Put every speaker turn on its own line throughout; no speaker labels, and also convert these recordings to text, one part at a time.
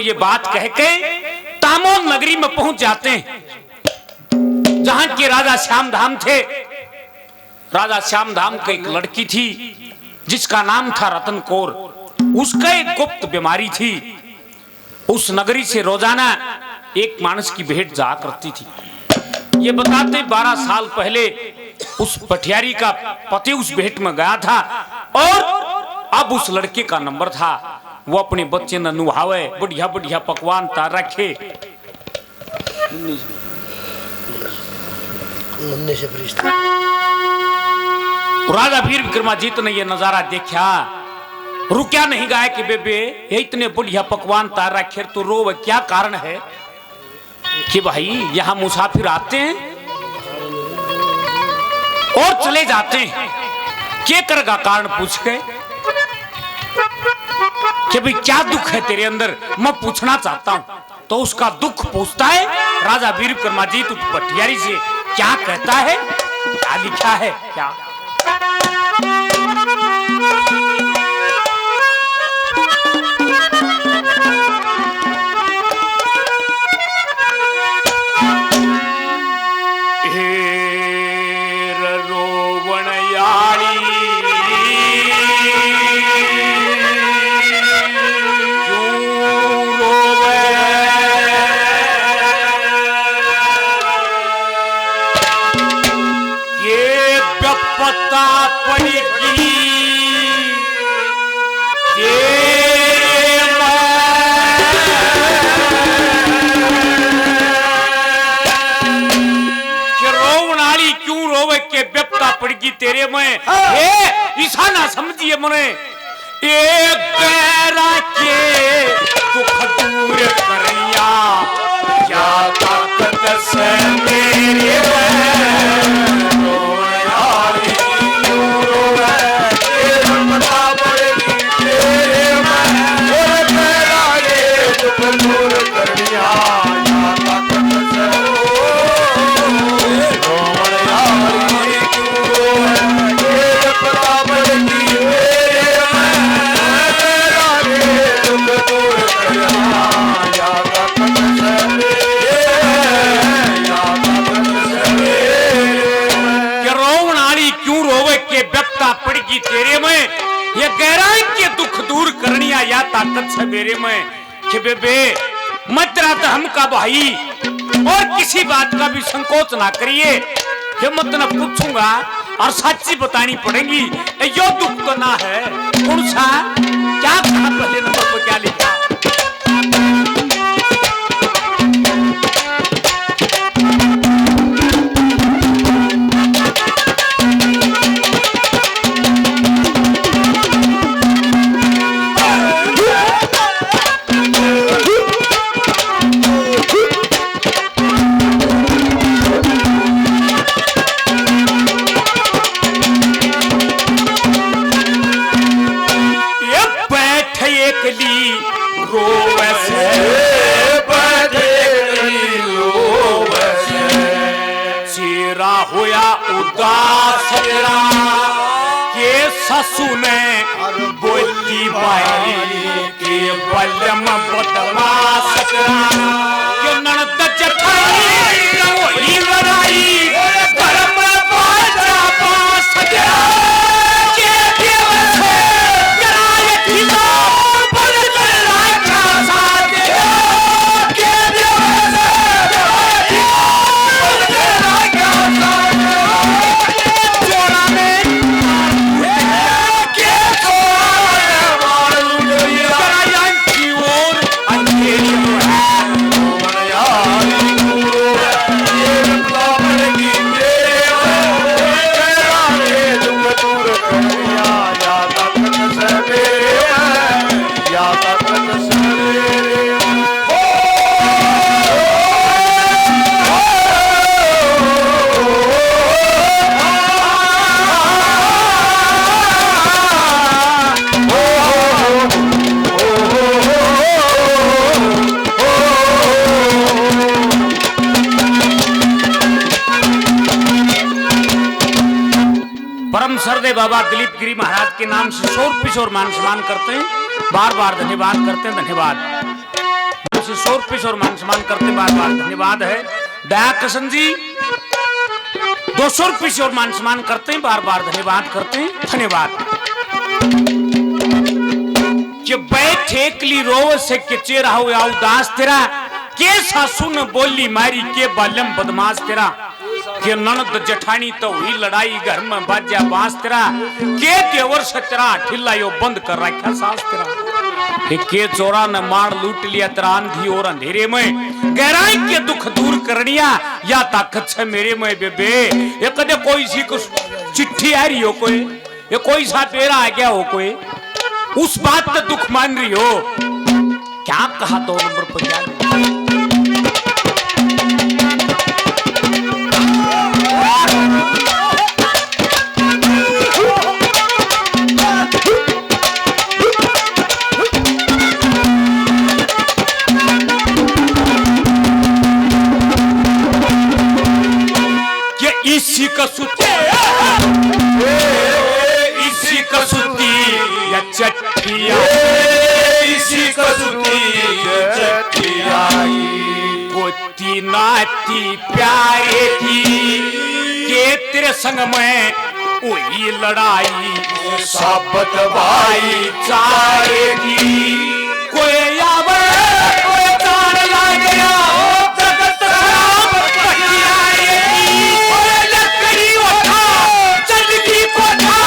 ये बात कह के तामोद नगरी में पहुंच जाते हैं, जहां के राजा श्याम धाम थे। राजा श्याम धाम की एक लड़की थी जिसका नाम था रतन कौर। उसका एक गुप्त बीमारी थी। उस नगरी से रोजाना एक मानस की भेंट जा करती थी। ये बताते 12 साल पहले उस पटियारी का पति उस भेंट में गया था और अब उस लड़के का नंबर था। वो अपने बच्चे न नुहावे, बढ़िया बढ़िया पकवान तार रखे। राजा वीर विक्रमाजीत ने यह नजारा देखा, रुकया नहीं गाय कि बेबे ये इतने बढ़िया पकवान तार रखे तो रो, क्या कारण है? कि भाई यहां मुसाफिर आते हैं और चले जाते हैं। क्या कर का कारण पूछ के कि भाई क्या दुख है तेरे अंदर, मैं पूछना चाहता हूं। तो उसका दुख पूछता है राजा वीर विक्रमाजीत पटियारी से। क्या कहता है, क्या लिखा है, क्या तेरे में ईसा ना समझिए मने एक पैरा के दुख दूर करिया क्या ताकत से मेरे तेरे में ये गहराई के दुख दूर करनिया या ताकत से मेरे में कि बेबे मत रात हम का भाई और किसी बात का भी संकोच ना करिए। हिम्मत न पूछूंगा और सच्ची बतानी पड़ेगी। यो दुख तो ना है कौन सा, क्या कहा पहले नंबर पर क्या लिखा? सुने बोली बाई के बलम बदमाश के ननद जठाई वही लड़ाई गरम बाजा पास के देव से कराए खिला बल गला का साथ के देव से बल गला का साथ जोड़ा में सरदे बाबा दिलीप गिरी महाराज के नाम से शोर पिशोर मान सम्मान करते हैं। बार बार धन्यवाद करते हैं। धन्यवाद। 100 रुपये और मान सम्मान करते हैं, बार बार धन्यवाद है। दया किशन जी 200 रुपये और मान सम्मान करते हैं, बार बार धन्यवाद करते हैं, धन्यवाद। कि बैठे कली रोव से के चेहरा हुआ उदास तेरा, के सासू ने बोली मारी के बालम बदमाश तेरा, के ननद जठानी तो हुई लड़ाई घर में बाजा बांस तेरा, के देवर से तेरा ठिल्लायो बंद कर रखा सास तेरा, के चोरा ने मार लूट लिया तेरा आंधी और अंधेरे में, गहराई के दुख दूर करनिया या ताकत से मेरे में बेबे। ये कदे कोई सी कुछ चिट्ठी आ रही हो, कोई ये कोई सा पेरा आ गया हो, कोई उस बात पे दुख मान रही हो, क्या कहा 2 नंबर पर क्या इसी कसुती इसी कसुती या चट्टिया,
इसी कसुती चट्टिया,
पोती नाती प्यारे की के तेरे संग में वही लड़ाई,
साबत भाई चारे की,
कोई आवे कोई जान ला गया जगत राम पटियाएगी, कोई लकड़ी उठा चल की कोठा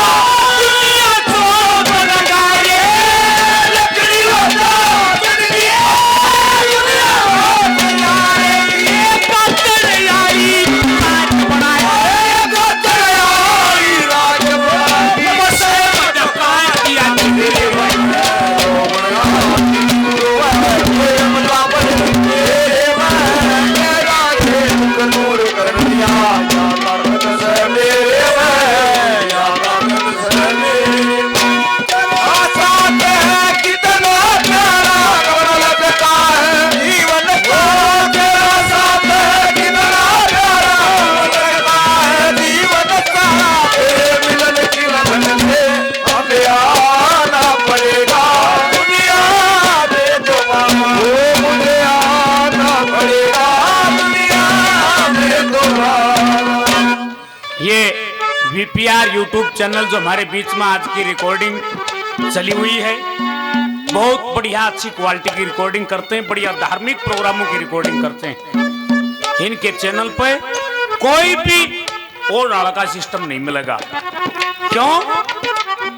दुनिया चोर लगाए, लकड़ी उठा चल की दुनिया चोर लगाएगी, कातर आई राज बनाए, कातर आई राज बनाए, बसे मटका दिया तेरे VPR YouTube चैनल जो हमारे बीच में आज की रिकॉर्डिंग चली हुई है, बहुत बढ़िया अच्छी क्वालिटी की रिकॉर्डिंग करते हैं, बढ़िया धार्मिक प्रोग्रामों की रिकॉर्डिंग करते हैं। इनके चैनल पे कोई भी और नाला का सिस्टम नहीं मिलेगा, क्यों?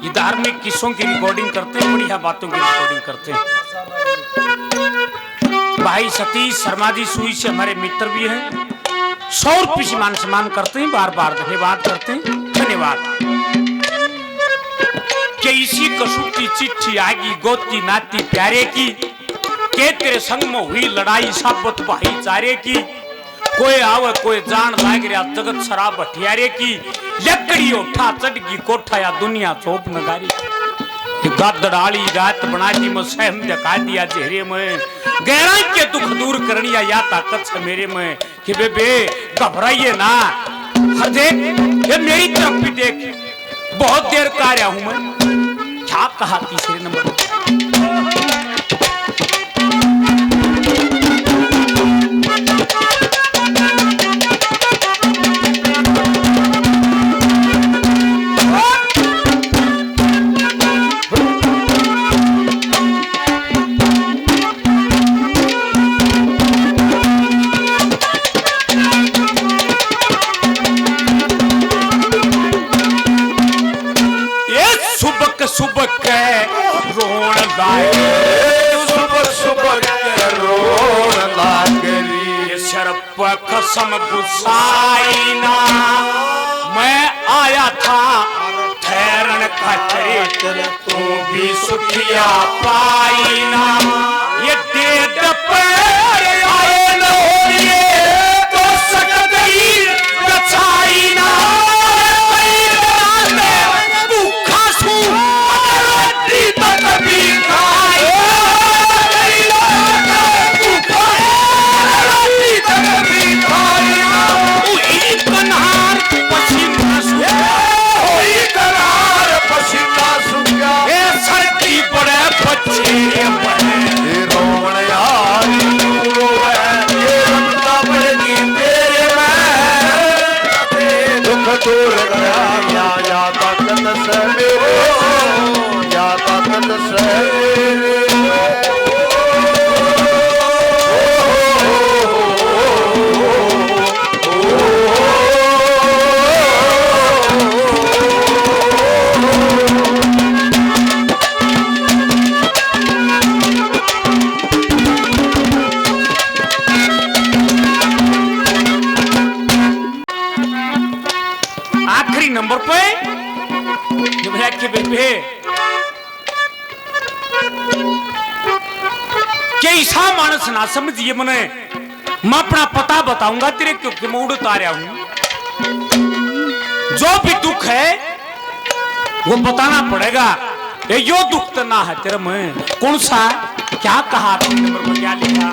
ये धार्मिक किस्सों की रिकॉर्डिंग करते हैं, बढ़िया बातों की रिकॉर्डिंग करते हैं। भाई सतीश शर्मा जी सुई से हमारे मित्र भी हैं, 100 रुपये मान सम्मान करते हैं, बार बार धन्यवाद करते हैं, धन्यवाद। के इसी कसूती चिट्ठी आगी गोती नाती प्यारे की, के तेरे संग में हुई लड़ाई साबत भाईचारे की, कोई आवे कोई जान लाग रहा जगत शराब हथियारे की, लकड़ी उठा चढ़गी कोठा या दुनिया चौप नगारी, गादड़ाली रात बना दी मैं सहम जका दिया चेहरे में, गहराई के दुख दूर करनिया या ताकत से मेरे में, कि बेबे घबराइए ना, देख ये मेरी तरफ भी देख, बहुत देर का आया हूं मैं, क्या कहा तीसरे नंबर सुबह रोण लाए,
सुबह रोण लागरी,
शरप कसम गुसाई ना, मैं आया था ठहरन खातिर, तू भी सुखिया पाई ना, ये डेढ़ पैर आए न होइए तो सकत ही बचाई ना,
रोवण
मानस ना समझिए मने, मैं अपना पता बताऊंगा तेरे क्योंकि मैं उड़ता रहा हूं। जो भी दुख है वो बताना पड़ेगा। ये यो दुख तो ना है तेरे में, कौन सा क्या कहा नंबर में क्या लिखा?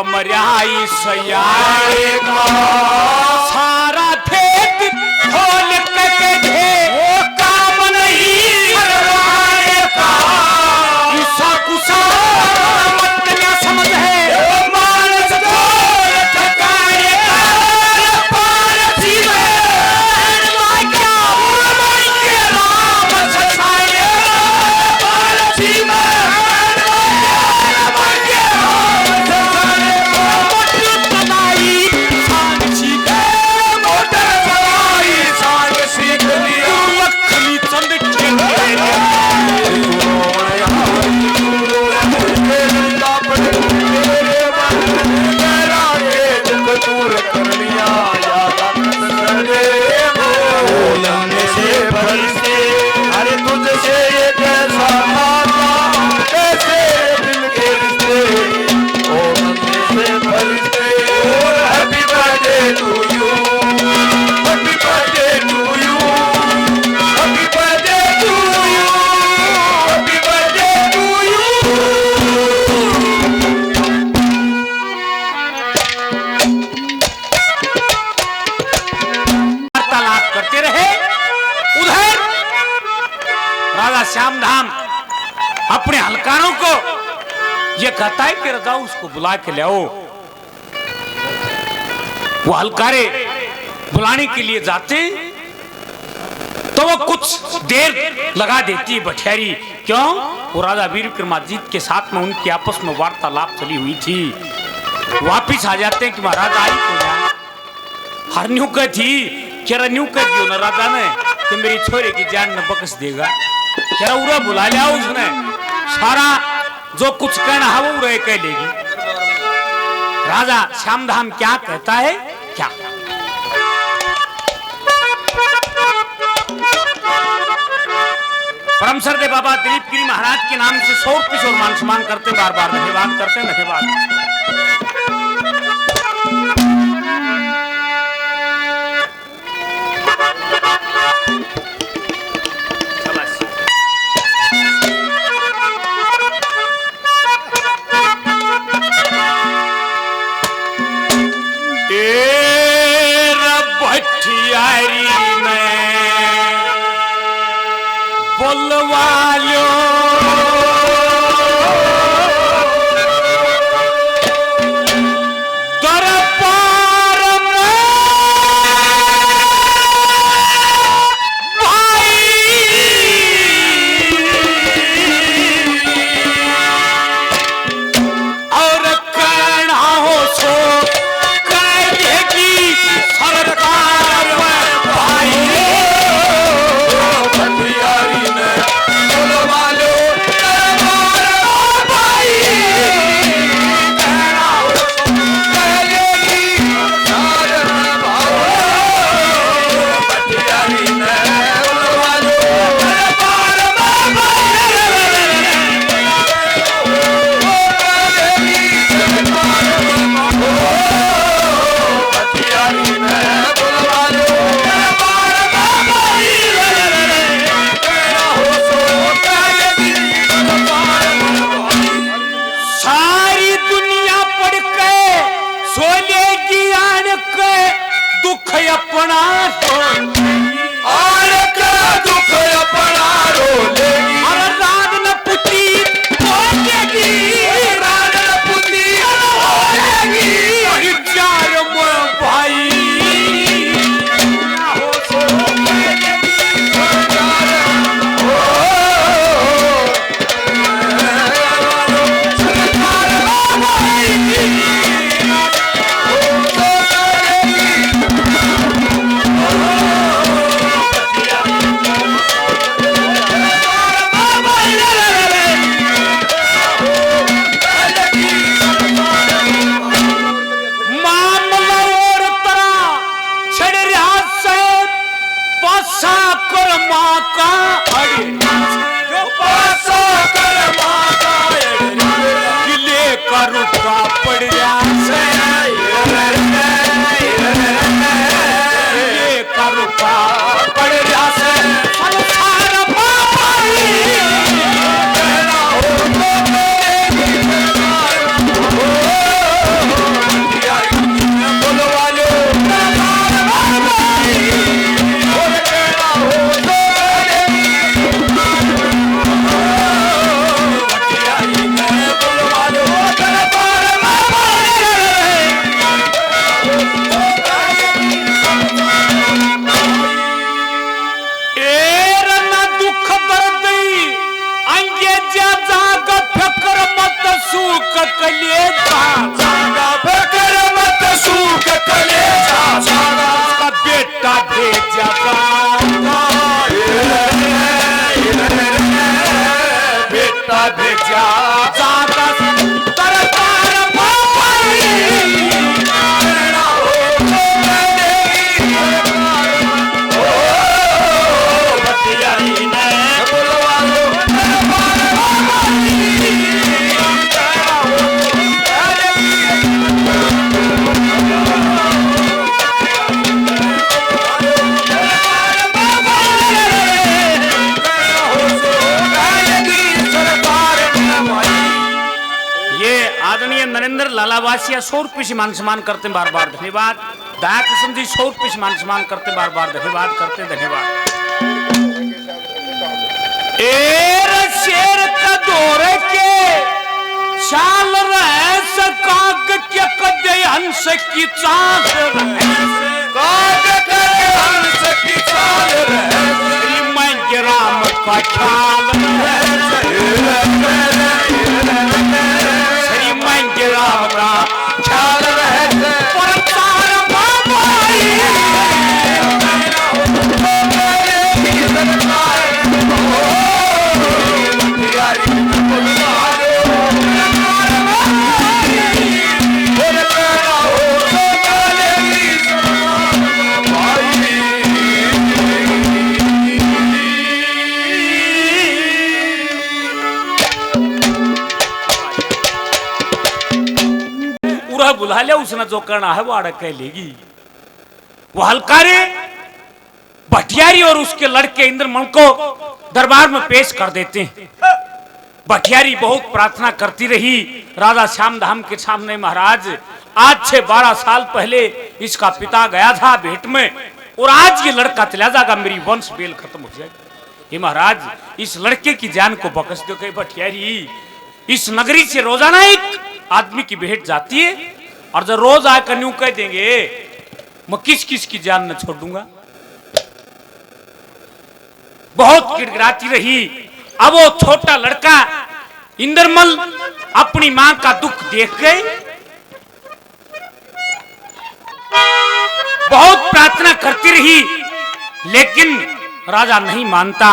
मरियाई सयारे का सारा ठेक खोल के घे काम नहीं सरवाए का ईसा कुसा मत न समझ है मानस को ठकाए का पार जीवे माइका राम ससाए पार जीवे श्यामधाम अपने हलकारों को ये कहता है कि रजाऊ उसको बुला के ले आओ। वो हलकारे बुलाने के लिए जाते तो वो कुछ देर लगा देती है बठियारी। क्यों? वो राजा वीर विक्रमादित्य के साथ में उनकी आपस में वार्तालाप चली हुई थी। वापिस आ जाते हैं कि महाराज आई को हर न्यू कह थी क्या न्यू कह दियो न राजा ने कि मेरी छोरे की जान न बख्श देगा। क्या उरा बुला लिया उसने, सारा जो कुछ कहना है वो उरा कह लेगी। राजा श्यामधाम क्या कहता है? क्या परम सरदे बाबा दिलीप गिरी महाराज के नाम से 100 रुपये और मान सम्मान करते, बार बार धन्यवाद करते, धन्यवाद। बोलवा लो दरबार में भाई और कहना हो सो कह देगी सरकार में भाई। अपना और का दुख अपना रो लेगी, और रात न पुती बोलेगी, रात न पुती बोलेगी, चार भाई हो सो वासिया 100 रुपये से मान सम्मान करते बार बार धन्यवाद। दया कृष्ण जी 100 रुपये से मान सम्मान करते बार बार धन्यवाद करते धन्यवाद। शेर का दौरे के चाल रहे सकाग के कदे हंस की चांस
हंस की चाल रहे
मैं राम का ख्याल श्री मैं राम का
ख्याल रहे
बुला लिया उसने जो करना है वो अड़क कह लेगी। वो हलकारे भटियारी और उसके लड़के इंद्रमल को दरबार में पेश कर देते हैं। भटियारी बहुत प्रार्थना करती रही राजा श्यामधाम के सामने, महाराज आज से 12 साल पहले इसका पिता गया था भेंट में और आज ये लड़का चला जाएगा, मेरी वंश बेल खत्म हो जाएगी। ये महाराज इस लड़के की जान को बख्श दो। कहे भटियारी इस नगरी से रोजाना एक आदमी की भेंट जाती है और जब रोज आकर न्यू कह देंगे मैं किस किस की जान न छोड़ दूंगा। बहुत गिड़गिड़ाती रही। अब वो छोटा लड़का इंद्रमल अपनी मां का दुख देख गए, बहुत प्रार्थना करती रही लेकिन राजा नहीं मानता।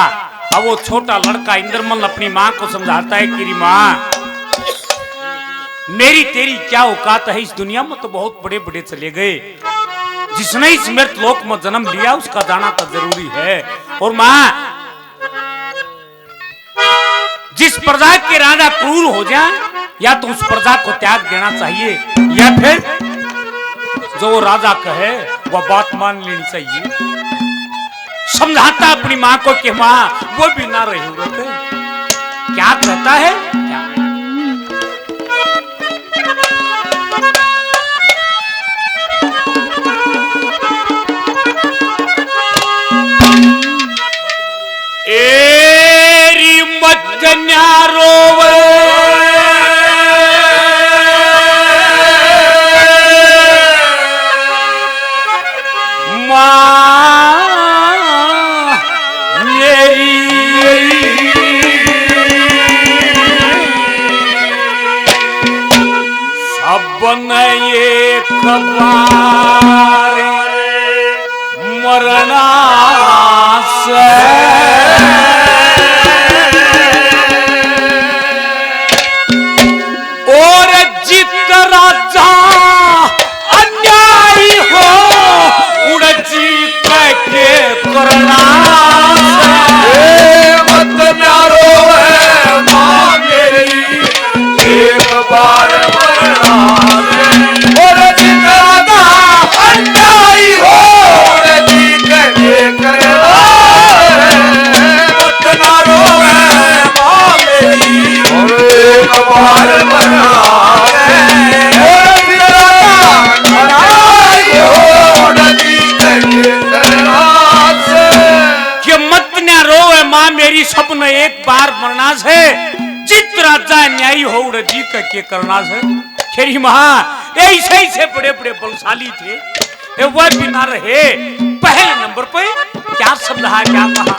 अब वो छोटा लड़का इंद्रमल अपनी मां को समझाता है कि मां मेरी तेरी क्या औकात है, इस दुनिया में तो बहुत बड़े बड़े चले गए, जिसने इस मृत लोक में जन्म लिया उसका जाना तो जरूरी है। और मां जिस प्रजा के राजा क्रूर हो जाए या तो उस प्रजा को त्याग देना चाहिए या फिर जो राजा कहे वह बात मान लेनी चाहिए। समझाता अपनी मां को कि मां वो भी ना रही क्या कहता है क्या? एरी मत न्यारोवे एक बार मरना से और जित राजा अन्यायी हो उड़ जीत के करना
मत न्यारो है मां मेरी एक बार मरना और जित राजा अन्यायी हो उड़ जीत के करना मत न्यारो है मां मेरी और एक बार मरना
मेरी सपन एक बार मरना है जित राजा न्यायी हो जीत के करना है। खेरी महा ऐसे ऐसे बड़े बड़े बलशाली थे वह भी ना रहे। पहले नंबर पे क्या शब्द है क्या कहा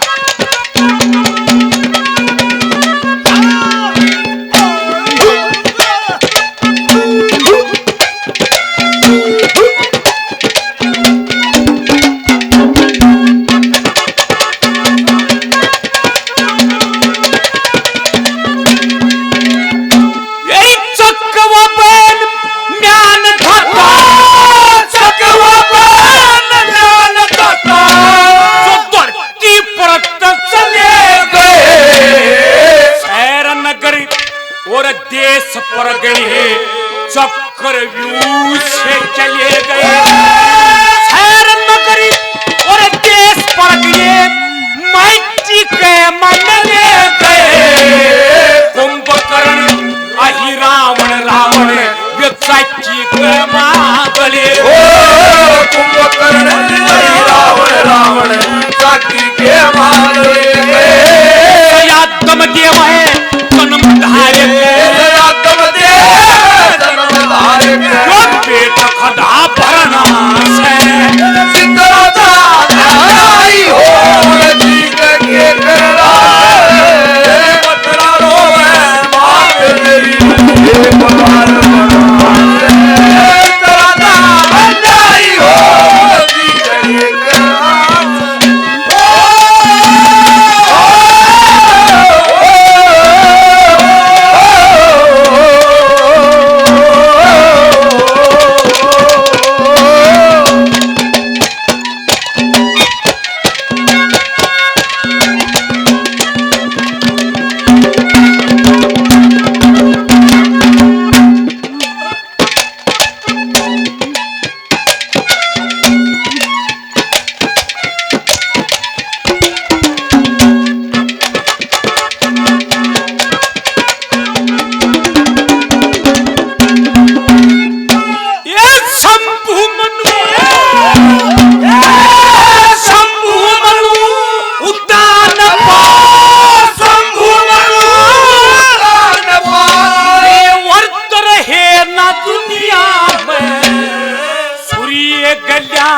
ये गल्या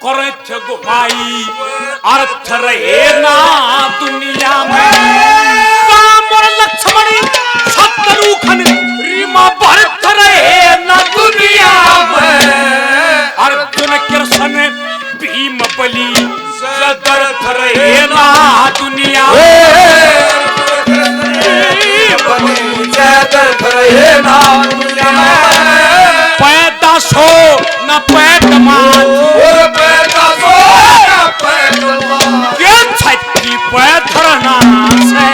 करथ गुमाई अर्थ रहे ना दुनिया में राम और लक्ष्मण शत्रुघ्न रीमा भरत रहे ना दुनिया में अर्जुन कृष्ण भीम बलि सदर्थ रहे ना दुनिया पैदा सो न पैदमान ये छठी पैधरना से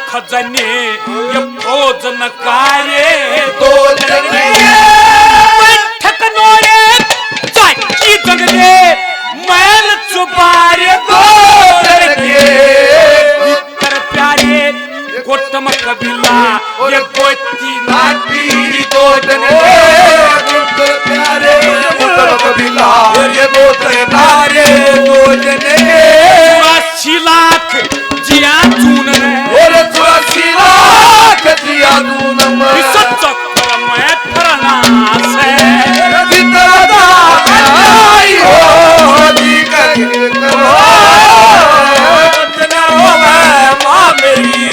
खजने ये भोजन कार्य दो ठकनोरे चाची जगदे मैल चुबारे दो मित्र प्यारे गोटम कबीला ये गोती नाटी दो मित्र प्यारे गोटम कबीला ये गोते नारे दो जने 84 लाख जिया चून और 84 लाख जिया चून सच मैं फरना से जितना आई हो जी करो जना मां मेरी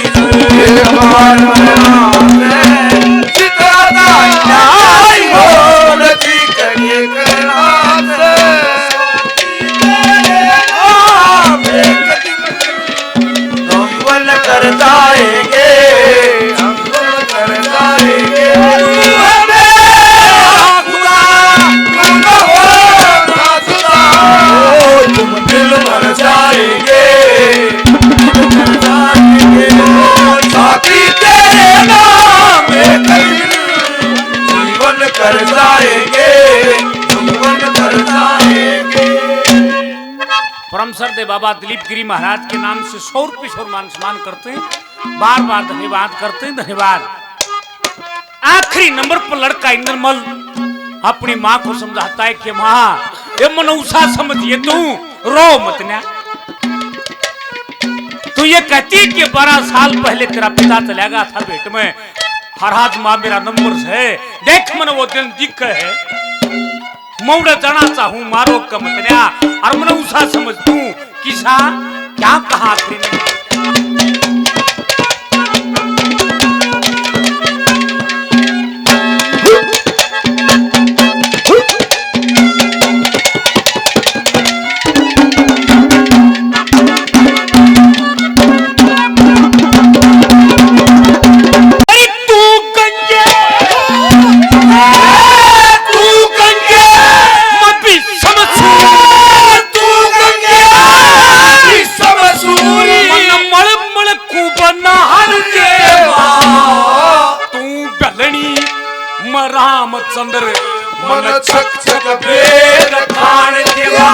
जितना आई हो जी करिए करना से कर जाएंगे कर जाएंगे तुम दिल भर जाएंगे साथी तेरे नाम जीवन कर जाएंगे जीवन कर जाएंगे। परम श्रद्धेय बाबा दिलीप गिरी महाराज के नाम से 100 रुपये मान सम्मान करते हैं, बार बार धन्यवाद करते हैं, धन्यवाद। आखिरी नंबर पर लड़का इंद्रमल अपनी माँ को समझाता है कि माँ ये मनौसा समझिए तू रो मत ना। तू ये कहती है कि 12 साल पहले तेरा पिता चला गया था पेट में, हरहाज माँ मेरा नंबर है, देख मन वो दिन दिख है मौड़ जाना चाहूं मारो कमतन्या और मन उसा समझ तू किसा क्या कहा आखिरी रामचंद्र मन छक छक बेर खान देवा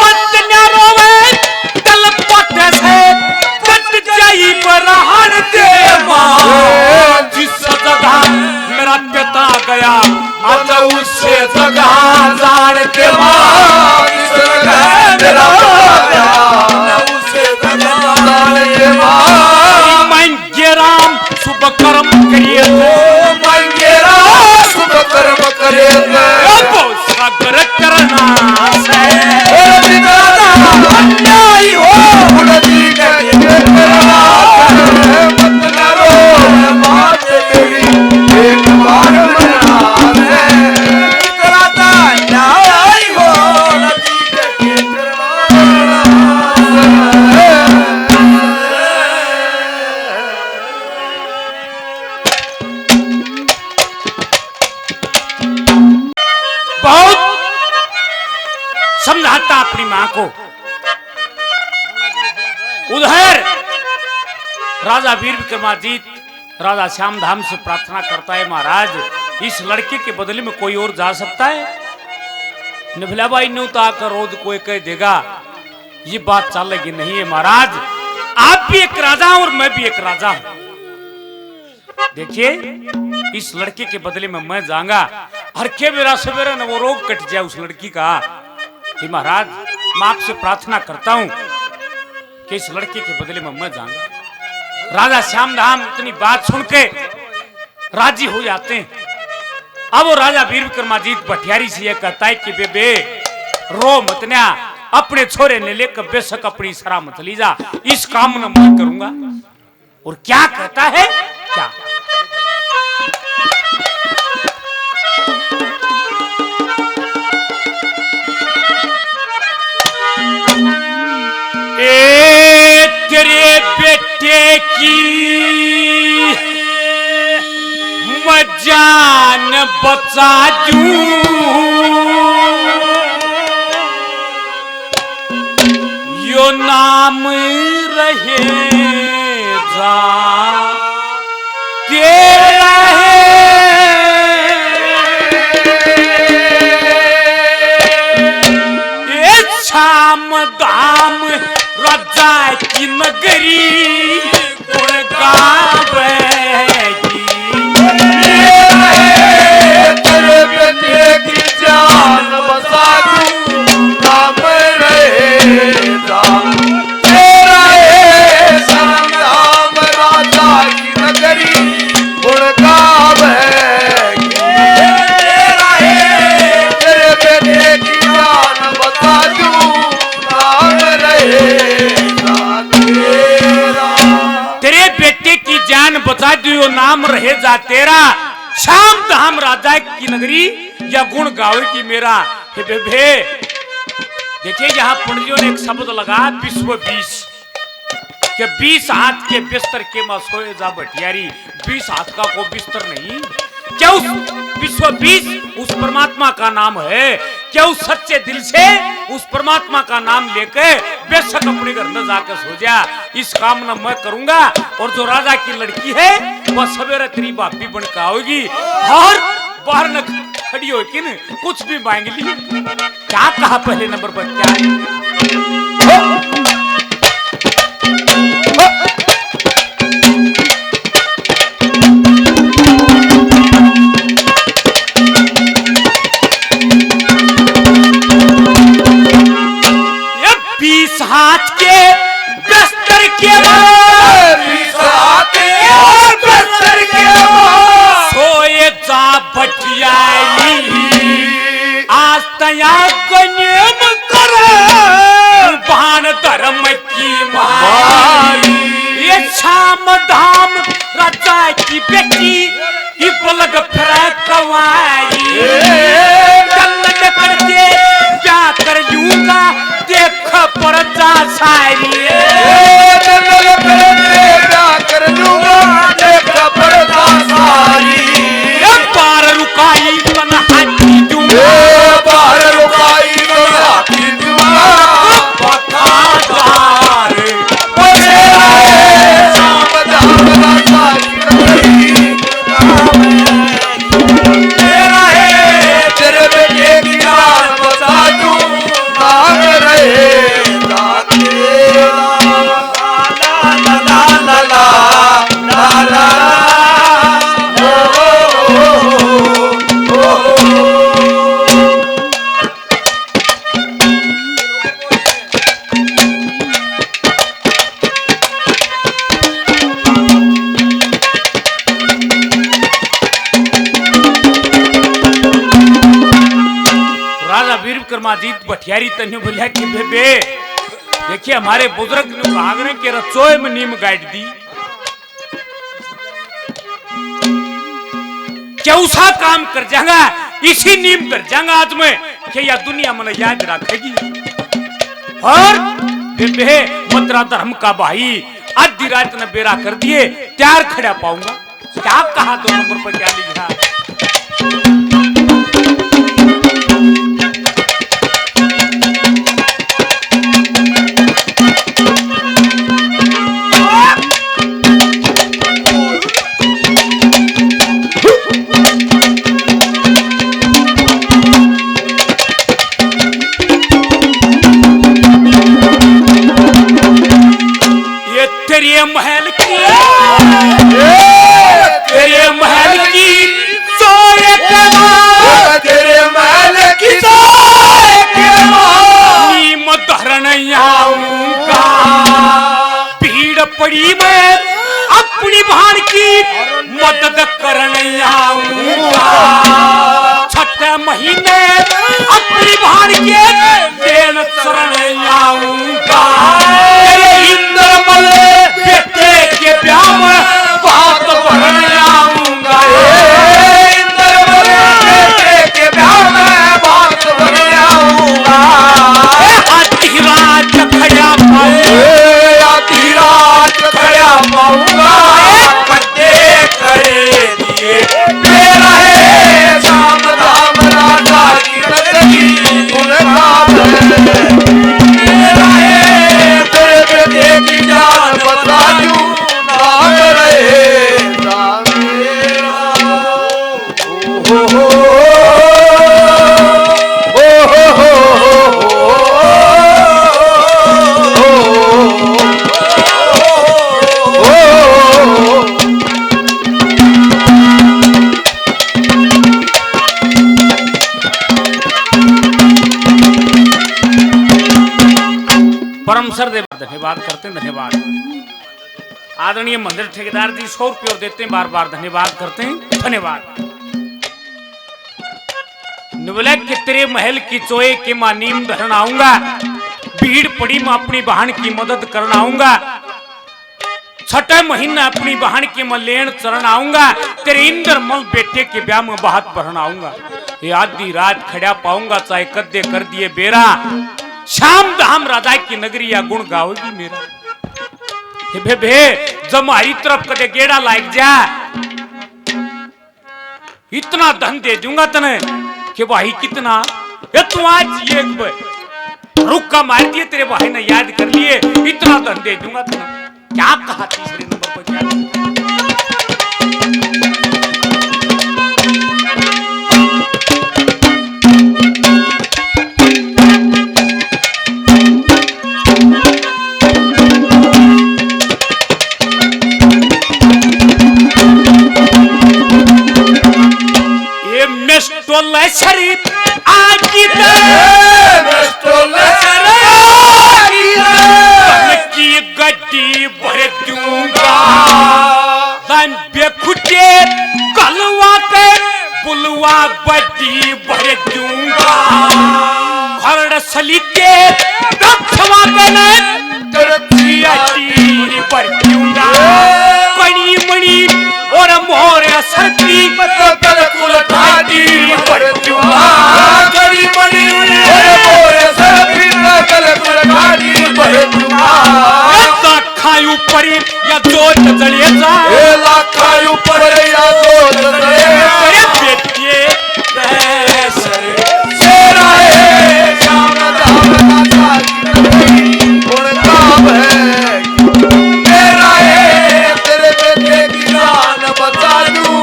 मत न रोवे तल पट से कट जाई बरहन देवा जिस जगह मेरा पिता गया आज उससे जगह जान देवा जिस जगह मेरा गया उससे जगह जान देवा मांगे राम शुभ कर्म करिए मांगे राम शुभ कर्म करे समझाता अपनी मां को। उधर राजा वीर विक्रमादित्य राजा श्यामधाम से प्रार्थना करता है, महाराज इस लड़के के बदले में कोई और जा सकता है? निभलाबाई ने उतार रोज कोई कह देगा, ये बात चलेगी नहीं है महाराज, आप भी एक राजा और मैं भी एक राजा हूं। देखिए इस लड़के के बदले में मैं जाऊंगा, हर के मेरा सवेरा न वो रोग कट जाए उस लड़की का। हे महाराज मैं आपसे प्रार्थना करता हूं कि इस लड़के के बदले में मैं जाऊंगा। राजा श्यामधाम इतनी बात सुन के राजी हो जाते हैं। अब वो राजा वीर विक्रमादित्य भटियारी से यह कहता है कि बेबे रो मत ना, अपने छोरे ने लेकर बेशक अपनी सरा मत ली जा, इस काम न मैं करूंगा। और क्या कहता है, क्या तेरे बेटे की मैं जान बचा दूं, यो नाम रहेगा तेरा श्याम धाम राजा की नगरी गुण गावेगी।
तेरे बेटे की जान बचा दूं, नाम रहेगा तेरा श्याम धाम राजा की नगरी गुण गावेगी। तेरे बेटे की जान बचा दूं, नाम रहेगा तेरा।
तेरे बेटे की जान बचा दियो नाम रहे जा तेरा, श्याम धाम राजा की नगरी या गुण गावे की मेरा। हे बेबे देखिए यहाँ पुण्यों ने एक शब्द लगा विश्व 20 के 20 हाथ के बिस्तर के में सोए जा भटियारी, 20 हाथ का को बिस्तर नहीं। क्या उस विश्व 20 उस परमात्मा का नाम है? क्या उस सच्चे दिल से उस परमात्मा का नाम लेकर बेशक अपने घर में जाकर सो जा, इस काम न मैं करूंगा। और जो राजा की लड़की है वह सवेरे तेरी भाभी बन के आओगी और बाहर न खड़ी हो कि कुछ भी मांग ली। क्या कहा पहले नंबर पर, क्या हाथ के बिस्तर के
बिस्तर के
सोए जा भटियारी, आज तया गनियम कर भान धर्म की मारी। ये श्याम धाम राजा की बेटी इबलग फिर कवारी, कन्नड़ करके क्या कर लूंगा देख परजा सारी।
कर लूंगा देख परदा सारी।
पार रुकाई मन हाथी दूंगा,
पार रुकाई मन हाथी दूंगा।
वफादार
श्याम धाम राजा की नगरी तेरा है। तेरे बेटे की जान बचा दूं, नाम रहेगा तेरा। ला ला ला ला ला ला
राजा वीर विक्रमादित्य भटियारी तन्यु बोलिया कि बेबे देखिए हमारे बुजुर्ग ने भागने के रचोए में नीम गाइड दी, क्या उसा काम कर जाऊंगा इसी नीम कर जाऊंगा आज मैं, क्या यह दुनिया मन याद रखेगी। और बेबे मद्रा धर्म का भाई आधी रात ने बेरा कर दिए त्यार खड़ा पाऊंगा। क्या कहा 2 नंबर पर क्या लिखा, तेरे महल की सोए के मां
तेरे महल की
नीम धरण आऊंगा भीड़ पड़ी मैं अपनी भान की मदद करने आऊंगा छठे महीने अपनी भान के देन शरण आऊंगा
इंद्रमल
बेटे के ब्याह में बात भरने आऊंगा
इंद्रमल बेटे के ब्याह में बात भरने आऊंगा
आधी रात खड़ा पाऊंगा
आधी रात खड़ा पाऊंगा पत्ते खड़े दिए मेरा है शाम धाम राजा की नगरी उनका मेरा है तेरे बेटे की जान बता दूं नाम रहे नाम मेरा ओ हो
परम सर देव धन्यवाद करते हैं, धन्यवाद। आदरणीय मंदिर ठेकेदार जी 100 रुपये देते हैं, बार बार धन्यवाद करते हैं, धन्यवाद। निवलक के तेरे महल की चोए के मां नीम धरण आऊंगा भीड़ पड़ी मैं अपनी बहन की मदद करना आऊंगा छठे महीने अपनी बहन के मैं लेन चरण आऊंगा तेरे इंद्रमल बेटे के ब्याह में बात भरना आऊंगा ये आधी रात खड़ा पाऊंगा चाहे कद्दे कर दिए बेरा श्याम धाम राजा की नगरी या गुण गाओगी मेरा हे भे जब हमारी तरफ कदे गेड़ा लाग जा इतना धन दे दूंगा तने कि भाई कितना ये तू आज ये रुक्का मार दिए तेरे भाई ने याद कर लिए इतना धन दे दूंगा तने क्या कहा तीसरे नंबर पर क्या शरीफ आकी की गड्डी भर दूंगा धन बेखुटे कलवा के बुलवा बड्डी भर दूंगा घर सलीके रखवा के भर दूंगा कणी मणि और मोर सरती
कुल ठाडी भर दूंगा कड़ी मणि मोर सरती कुल ठाडी भर दूंगा
खायू परी या जोत जले जा
लाखायू पर या जोत जले
बेटिए
शेरा है श्याम धाम राजा की गुण काम है मेरा है तेरे बेटे की जान बचा दूं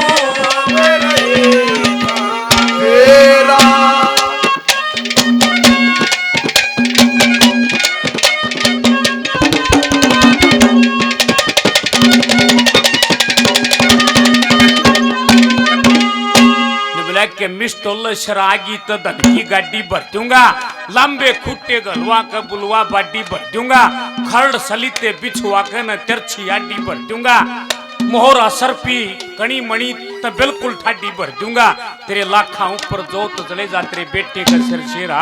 मेरा
के मिस्टोल शरागी तो धन की गाड़ी भर दूंगा लंबे खुट्टे गलवा का बुलवा बाडी भर दूंगा खरड़ सलीते बिछुआ के न तिरछी आडी भर दूंगा मोहरा सरपी कणी मणि तो बिल्कुल ठाडी भर दूंगा तेरे लाखा ऊपर जोत जले जा तेरे बेटे का सिर शेरा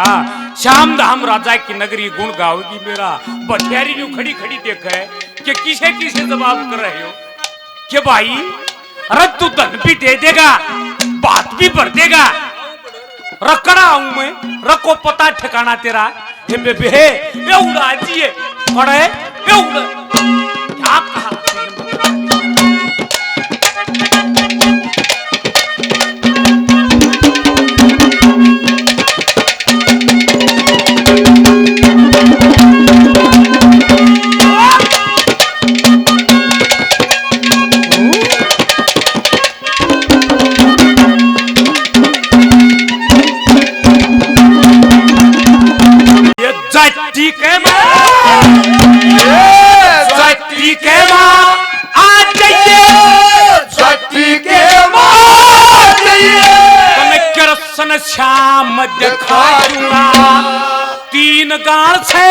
श्याम धाम राजा की नगरी गुण गाओगी मेरा बठियारी न्यू खड़ी खड़ी देखा है कि किसे किसे जवाब कर रहे हो कि भाई अरे तू धन भी दे देगा बात भी भर देगा रखड़ा हूं मैं रखो पता ठिकाना तेरा हे बेबे ये उड़ा जी है पड़े ये उड़ा क्या कहा ठीक है मां दिखाऊंगा। 3 गाल से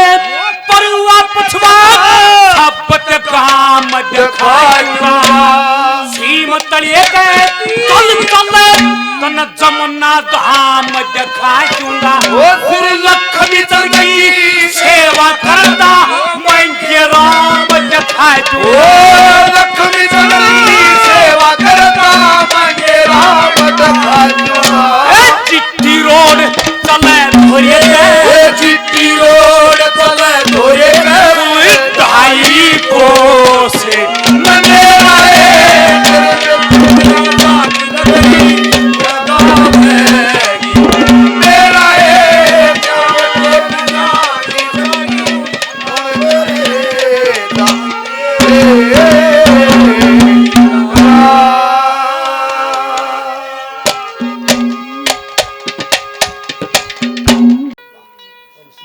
परुआ पछवा छपत काम दिखाऊंगा। सीम तलिए गए चल चले तन जमुना धाम दिखाऊंगा।
फिर लक्ष्मी चल गई
सेवा करता मैं राम दिखाऊंगा।
लक्ष्मी चल गई सेवा करता मैं राम दिखाऊंगा।
चिट्ठी रोड चले धोरे गए,
चिट्ठी रोड चले धोरे गए।
2.5 कोस
मंगेरा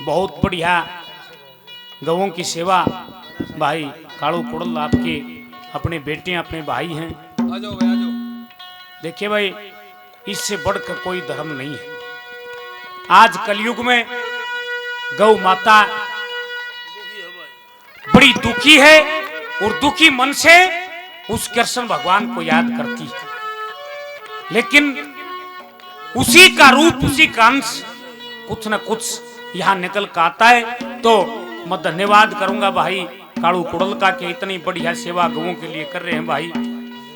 बहुत बढ़िया गवों की सेवा भाई कालू कुड़ल आपके अपने बेटे अपने भाई हैं। देखिए भाई इससे बढ़कर कोई धर्म नहीं है। आज कलयुग में गौ माता बड़ी दुखी है और दुखी मन से उस कृष्ण भगवान को याद करती है, लेकिन उसी का रूप उसी का अंश कुछ न कुछ यहाँ निकल कर आता है। तो मैं धन्यवाद करूंगा भाई कालू कुड़ल का कि इतनी बढ़िया सेवा गवों के लिए कर रहे हैं भाई।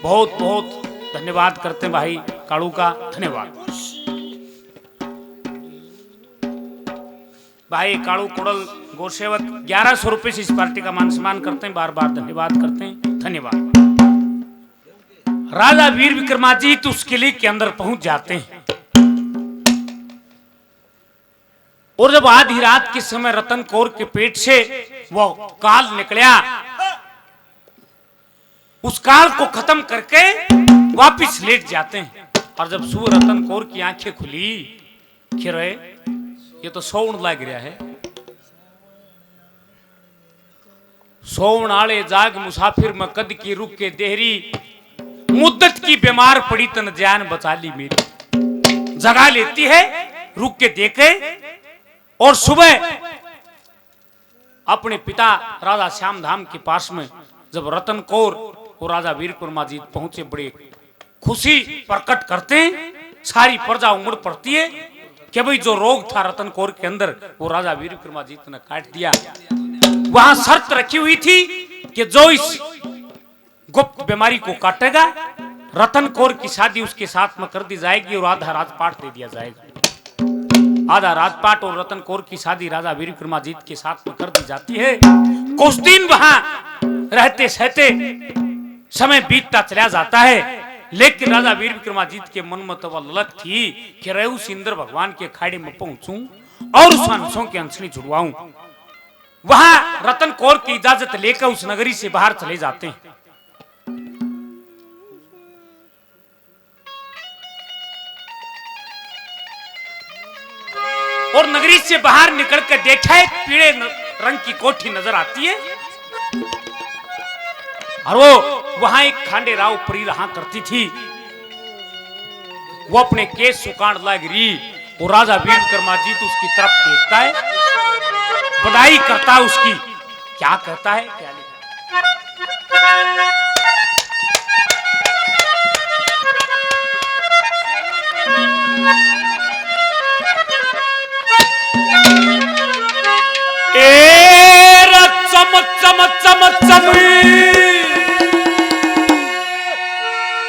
बहुत बहुत धन्यवाद करते हैं भाई कालू का, धन्यवाद भाई। कालू कुड़ल गौसेवक 1100 रुपए से इस पार्टी का मान सम्मान करते हैं, बार बार धन्यवाद करते हैं, धन्यवाद। राजा वीर विक्रमादित्य तो उसके लिए के अंदर पहुंच जाते हैं और जब आधी रात के समय रतन कौर के पेट से वो काल निकला, उस काल को खत्म करके वापिस लेट जाते हैं। और जब सुबह रतन कौर की आंखें खुली कि ये तो सोवन लग रहा है। सोवन आले जाग मुसाफिर में कद की रुक के देहरी, मुद्दत की बीमार पड़ी तन जान बचा ली मेरी। जगा लेती है, रुक के देखे और सुबह अपने पिता राजा श्याम धाम के पास में जब रतन कौर और राजा वीर विक्रमादित्य पहुंचे, बड़े खुशी प्रकट करते हैं। सारी प्रजा उमड़ पड़ती है कि भाई जो रोग था रतन कौर के अंदर वो राजा वीर विक्रमादित्य ने काट दिया। वहां शर्त रखी हुई थी कि जो इस गुप्त बीमारी को काटेगा रतन कौर की शादी उसके साथ में कर दी जाएगी और आधा राजपाट दे दिया जाएगा। आधा राजपाट और रतन कौर की शादी राजा वीर विक्रमादित्य के साथ में कर दी जाती है। कुछ दिन वहां रहते सहते समय बीतता चला जाता है, लेकिन राजा वीर विक्रमादित्य के मन में तो वह ललक थी कि रेहू इंद्र भगवान के खाड़ी में पहुंचूं और उस अंशों की अंशनी छुड़वाऊं। वहां रतन कौर की इजाजत लेकर उस नगरी से बाहर चले जाते हैं। और नगरी से बाहर निकल कर देखा एक पीले रंग की कोठी नजर आती है और वो वहां एक खांडे राव परी रहा करती थी। वो अपने केस सुकान लग रही और राजा वीर विक्रमादित्य उसकी तरफ देखता है, बधाई करता है उसकी। क्या कहता है, क्या लिखा? चम चम चम चम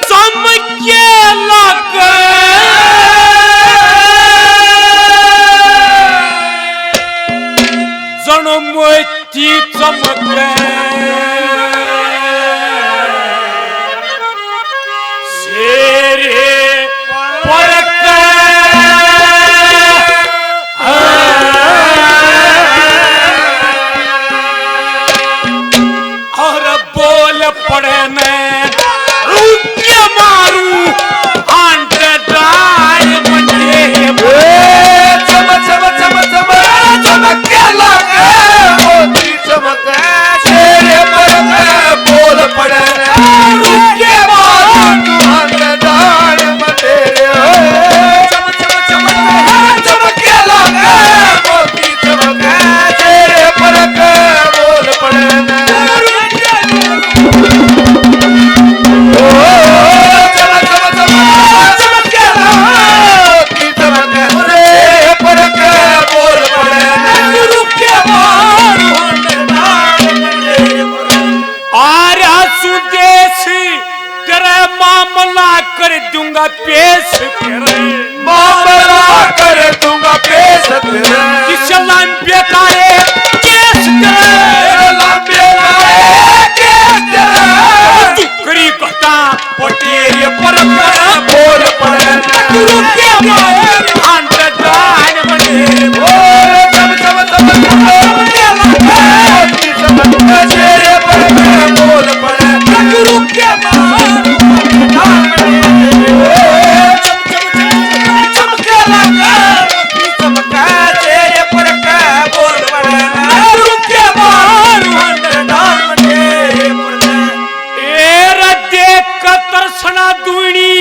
चमके लगे जन मोती चमके शेरे परक पड़े मैं रुके मारू आंट डाल बने
चम चम चम चम चमके लगे मोती चमके शेरे
पेश करे,
मामला कर दूंगा पेश तेरे,
किस लंबे काए केस करे,
लंबे काए केस तेरे,
दुकरी कहता पटेर पर
बोल पड़े
गुरु के मारे अंत दान बने,
जब जब जब तेरे पर बोल पड़े
गुरु के मारे
चमके लगा चमका तेरे पर बोल पड़े
गुरु के मारे
अंत दान बने,
ए देख तरसना दूनी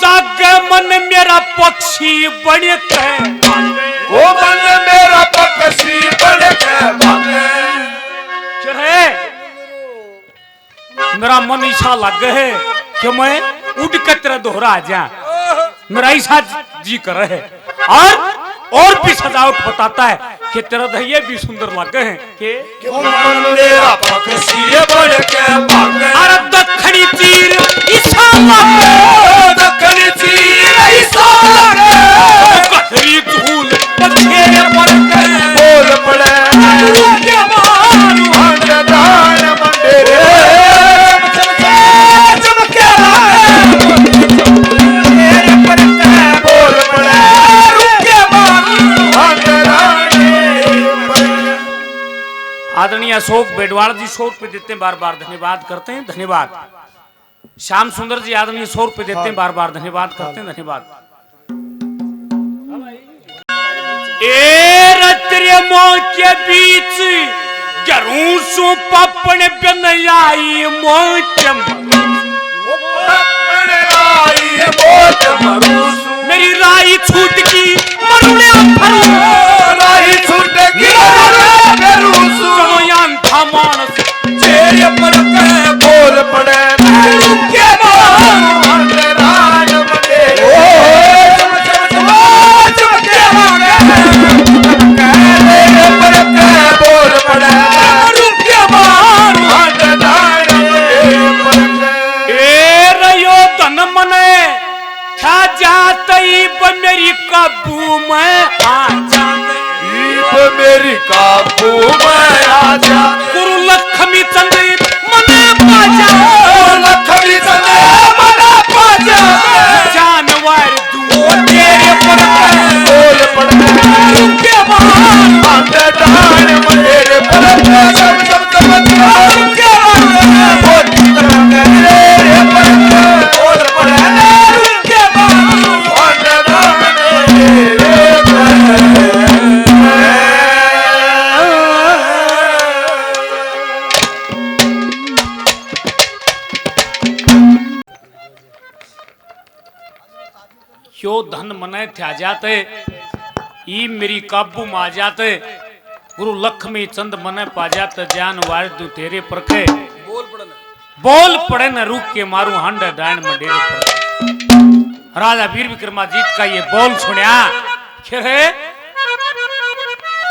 जाग मन मेरा पक्षी बन के
वो मन मेरा पक्षी बन के भागे,
है मेरा मन ऐसा लग है कि मैं उड़ कर तेरा दोहरा आ जा, मेरा ऐसा जी कर रहे और भी सजावट बताता है कि तेरा दहिये भी सुंदर लग है कि
वो मन मेरा पक्षी बन के भागे,
अरे दक्षिणी तीर ईसा लगे,
दक्षिणी तीर ऐसा लगे,
कथरी धूल पथेरे पर
बोल पड़े
के मारू
अंत दान मंडेरे,
चमके
तेरे पर बोल पड़े
के मारू।
अंत दान मंडेरे।
आदरणीय अशोक बेडवाल जी 100 रुपए देते हैं, बार बार धन्यवाद करते हैं, धन्यवाद। श्याम सुंदर जी आदरणीय 100 रुपए देते हैं, बार बार धन्यवाद करते हैं, धन्यवाद। ए रत्रे मोह के बीच गरूं सु पपन बनयाई मोचम, मेरी राई छूट की मरुले फरू,
राही छूट की
समयान था मानस
तेरे पर बोल पड़े
के मारू
अंत दान मंडेरे, तेरे पर बोल पड़े
के मारू
अंत दान मंडेरे।
ए रयो धन मने था जातई ब मेरी काबू में आ जाते,
दीप मेरी काबू में आ जा,
गुरु लक्ष्मी चंद मने बाजा,
लखनी चले मना पाजा,
जानवर दू तेरे पर
बोल पड़े
के मारू
अंत दान मंडेरे पर सब सब चमत्कार
के मारू
तेरे पर बोल पड़े
के मारू
अंत दान मंडेरे पर।
क्यों धन मने थे आ जाते, ई मेरी काबू में आ जाते, गुरु लक्ष्मी चंद मने पा जाते, जान वार दू तेरे परखे बोल पड़े न रुक के मारू हंड डायन मंडेरे पर। राजा वीर विक्रमाजीत का ये बोल सुनिया, खे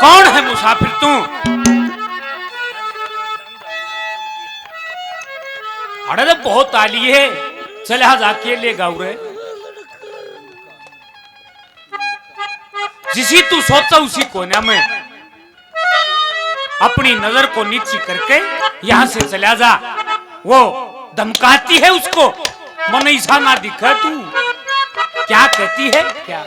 कौन है मुसाफिर तू? अरे तो बहुत आली है, चले आज अकेले गाँव रे, जिसी तू सोचा उसी कोने में अपनी नजर को नीची करके यहां से चला जा। वो धमकाती है उसको, मन ऐसा ना दिखा, तू क्या कहती है क्या?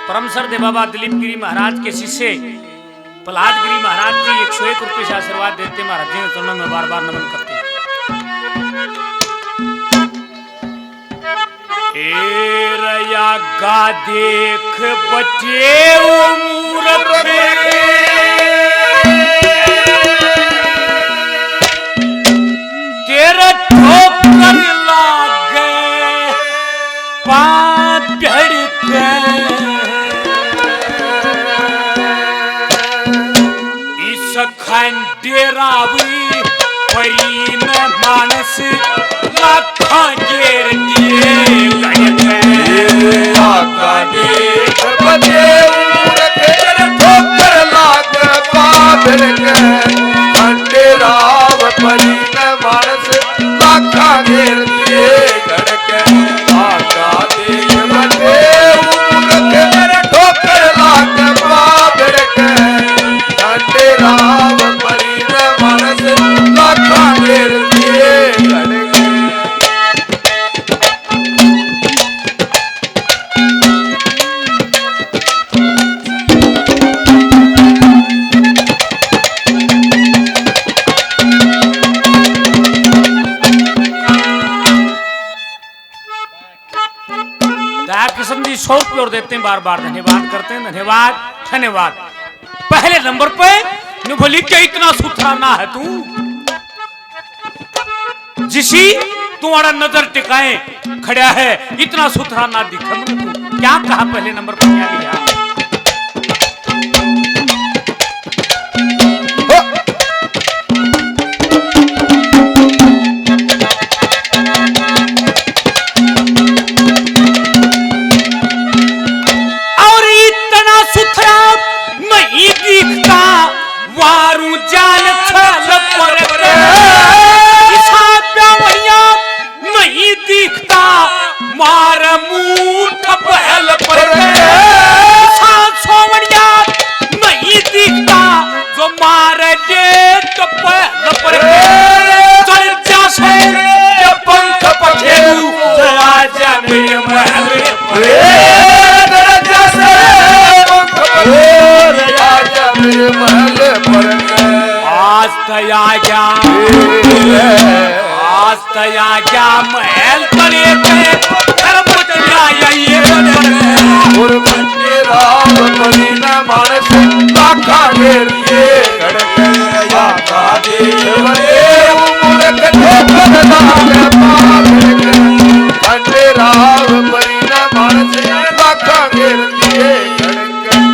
परम श्रद्धेय बाबा दिलीप गिरी महाराज के शिष्य प्रहलाद गिरी महाराज जी 101 रुपये से आशीर्वाद देते, महाराज जी के चरणों में बार बार नमन करते हैं। ए रया गा देख बचे मूरत तेरा ठोकर लागे पाँव के खंडेरावी परी न मानस लाखा घेर दिए
ठोकर लाग पाप लाखा घेर दिए गड़के आका देख बटे मूर्ख ठोकर लाख पागड़ के ठंडे राम परी न मानस लाखा घेर दिए गड़के
किशन जी 100 रुपये और देते हैं, बार बार धन्यवाद करते हैं। धन्यवाद धन्यवाद। पहले नंबर पे ने बोली क्या इतना सुथरा ना है तू, जिसी तुम्हारा नजर टिकाए खड़ा है, इतना सुथरा ना दिखा तू। क्या कहा पहले नंबर पर, क्या लिया? वारू जान छल पर नहीं दिखता मार मूठ पहल पर सोवड़िया नहीं दिखता जो मार डेट पहल पर चल जा से पंख पखेरू राजा मेरे महल पर
राजा मेरे महल पर
आज तया क्या महल तले पे करबत जाइए
और बंदे राम परी न मानस लाखा घेर दिए गड़के आका देख बटे मूर्ख ठोकर लाख पागड़ के बंदे राम परी न मानस लाखा घेर दिए गड़के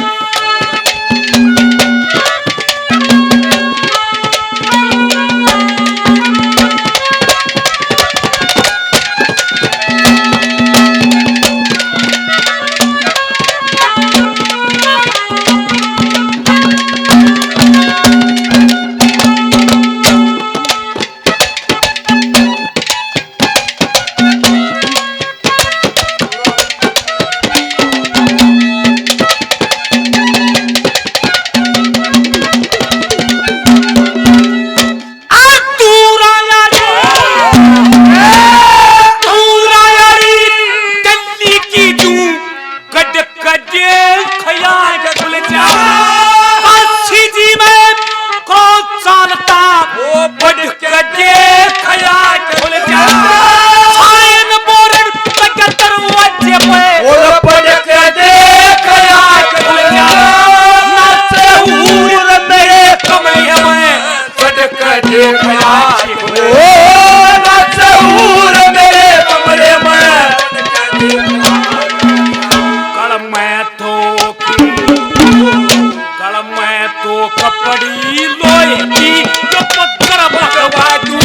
कपड़ी लोहे की जो पत्थर भगवा तू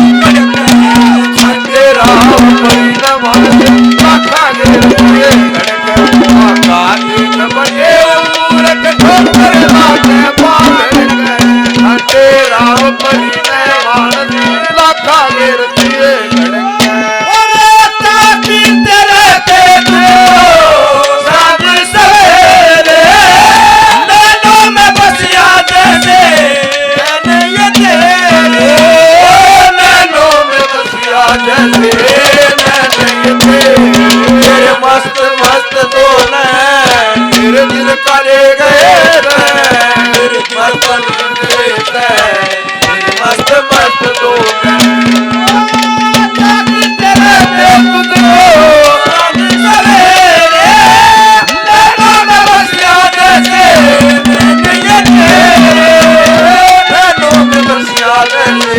राम परी न मानस लाखा घेर दिए गड़के आका देख बटे मूर्ख ठोकर लाख पागड़ के ठंडे राम परी न मानस लाखा घेर दिए गड़के और ताकि तेरे देखो साँझ सवेरे नैनों में बसिया जैसे मैंने ये तेरे नैनों में बसिया जैसे तेरे मस्त मस्त दोन तेरे दिल का ले गए तेरे मस्त मस्त दोन तेरे देखुद सवेरे नैनों में बसिया जैसे मैंने ये नैनों में बसिया जैसे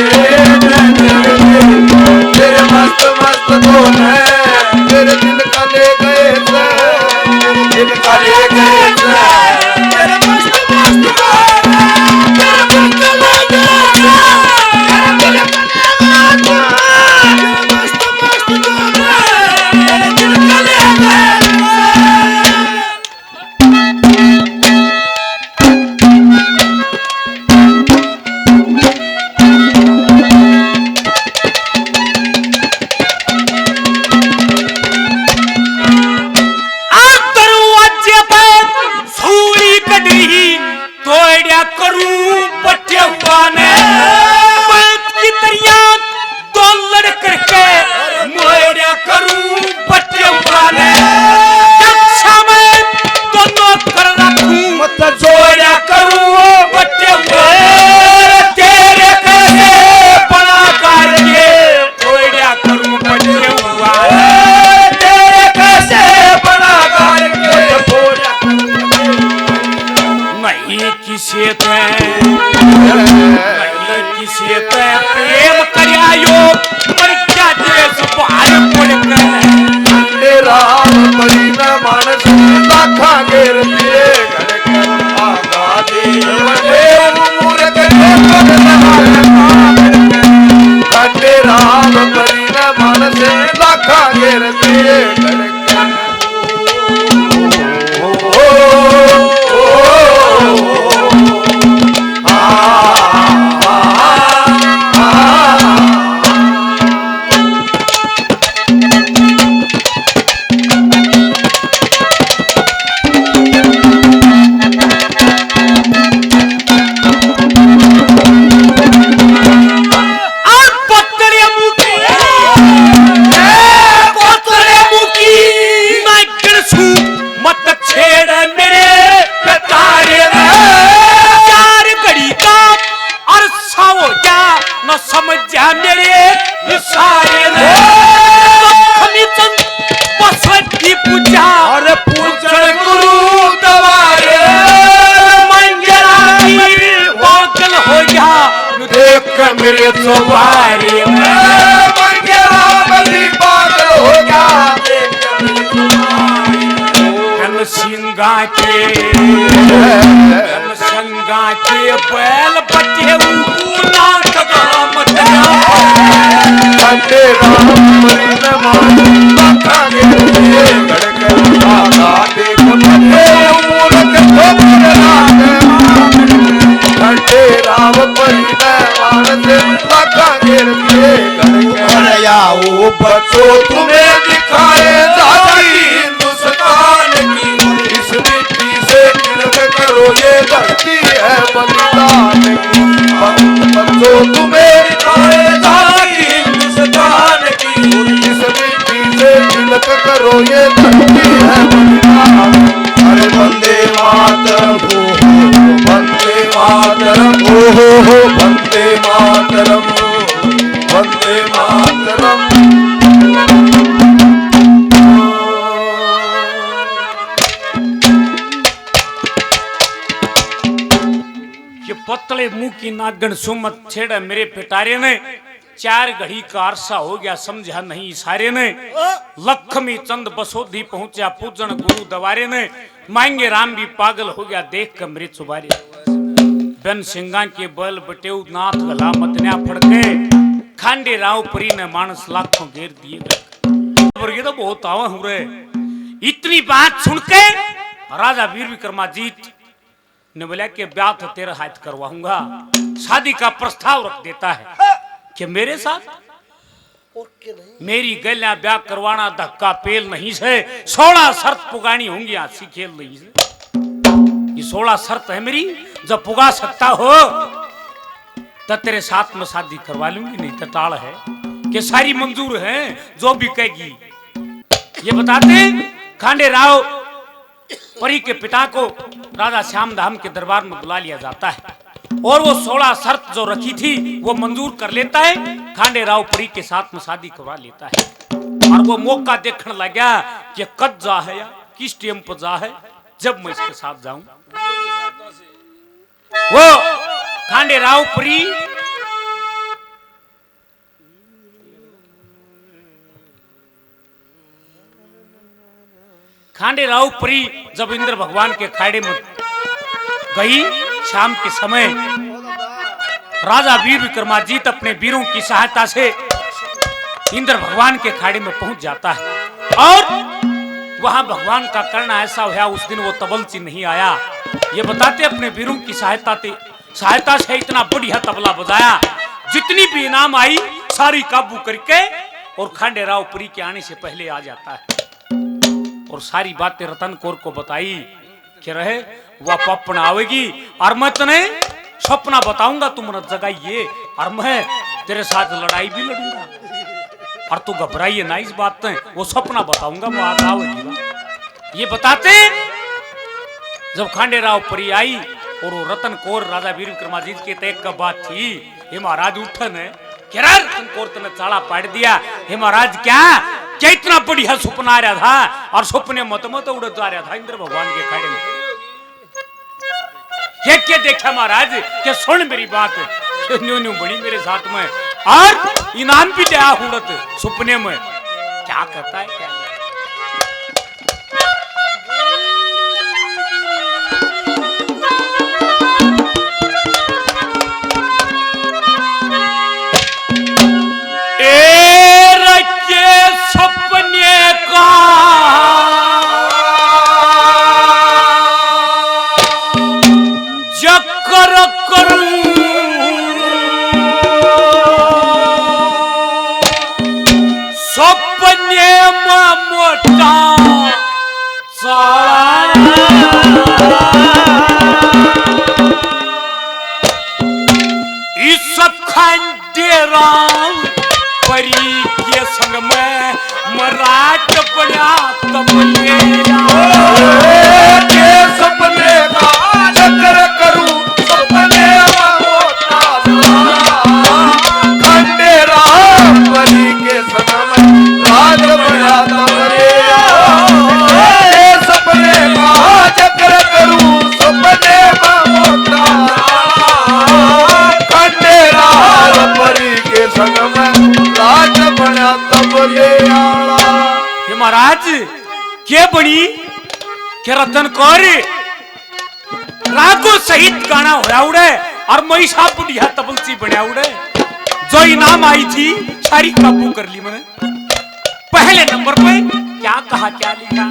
तेरे मस्त मस्त दोन तेरे दिल का ले गए मानस लाखा घेर दिए धड़कन
मेरे सवारी
पागल हो गया
संगा के बैल बटे
राम परी बच्चो तुम्हें दिखाए जाती हिंदुस्तान की इस मिट्टी से तिलक करो ये धरती है बलिदान की बच्चो तुम्हें दिखाए जाती हिंदुस्तान की इस मिट्टी से तिलक करो ये धरती है बलिदान अरे वंदे मातरम वंदे मातरम हो वंदे मातरम वंदे मातरम
ये पतले मुंह की नागन सुमत छेड़ा मेरे पिटारे ने चार घड़ी का अरसा हो गया समझा नहीं सारे ने लक्ष्मी चंद बसोधी पहुंचा पूजन गुरु दवारे ने मांगे राम भी पागल हो गया देख कर मेरे चुबारे बन सिंगा के बल बटेऊ नाथ गला मतन्या फड़के खांडे राव परी ने मानस लाखों घेर दिए ये तो बहुत आवा हो रहे इतनी बात सुन के राजा वीर विक्रमाजीत ने बोला कि ब्याह तो तेरा हाथ करवाऊंगा शादी का प्रस्ताव रख देता है कि मेरे साथ मेरी गलियां ब्याह करवाना धक्का पेल नहीं से 16 शर्त पुगानी होंगी हाथी खेल नहीं से ये 16 शर्त है मेरी जब पुगा सकता हो तो तेरे साथ में शादी करवा लूंगी नहीं तो टाल है कि सारी मंजूर है जो भी कहेगी ये बताते खांडे राव परी के पिता को राजा श्याम धाम के दरबार में बुला लिया जाता है और वो 16 शर्त जो रखी थी वो मंजूर कर लेता है खांडे राव परी के साथ में शादी करवा लेता है और वो मौका देखने लगा कि कब जा है या किस टाइम पर जा है जब मैं इसके साथ जाऊं वो खांडे राव परी खांडे राव परी जब इंद्र भगवान के खाड़े में गई शाम के समय राजा वीर विक्रमाजीत अपने वीरों की सहायता से इंद्र भगवान के खाड़े में पहुंच जाता है और वहां भगवान का करना ऐसा हुआ उस दिन वो तबलची नहीं आया ये बताते अपने वीरों की सहायता से इतना बढ़िया तबला बजाया जितनी भी इनाम आई सारी काबू करके और खांडे राव परी के आने से पहले आ जाता है और सारी बातें रतन कौर को बताई कि रहे वह पपना आवेगी और मैं तने सपना बताऊंगा तुम न जगाइए और मैं तेरे साथ लड़ाई भी लड़ूंगा और तू घबराइए ना इस बात में वो सपना बताऊंगा वो आज आवेगी ये बताते जब खांडे राव परी आई और वो रतन कौर राजा वीर विक्रमाजीत के तय का बात थी हे महाराज उठन है रतन कौर तने चाला पाड़ दिया हे महाराज क्या इतना बढ़िया सपना आ रहा था और सपने मत उड़ जा रहा था इंद्र भगवान के खाड़े में क्या देखा महाराज क्या सुन मेरी बात न्यू न्यू बड़ी मेरे साथ में और इनाम भी दिया हुड़त सपने में क्या कहता है क्या सपने मोटा इस खंडेरा परी के संग में मराठ बना तब
के सपने का चक्र करूं सपने मोटा खंडेरा परी के संग में राज बना तब सपने का चक्र करूं सपने मोटा खंडेरा परी के संग में राज बना तब
हे महाराज के बनी के रतन कौर रागो सहित गाना होया उड़े और महिषा बुढ़िया तबलसी बना उड़े जो इनाम आई थी सारी काबू कर ली मैंने पहले नंबर पे क्या कहा क्या लिखा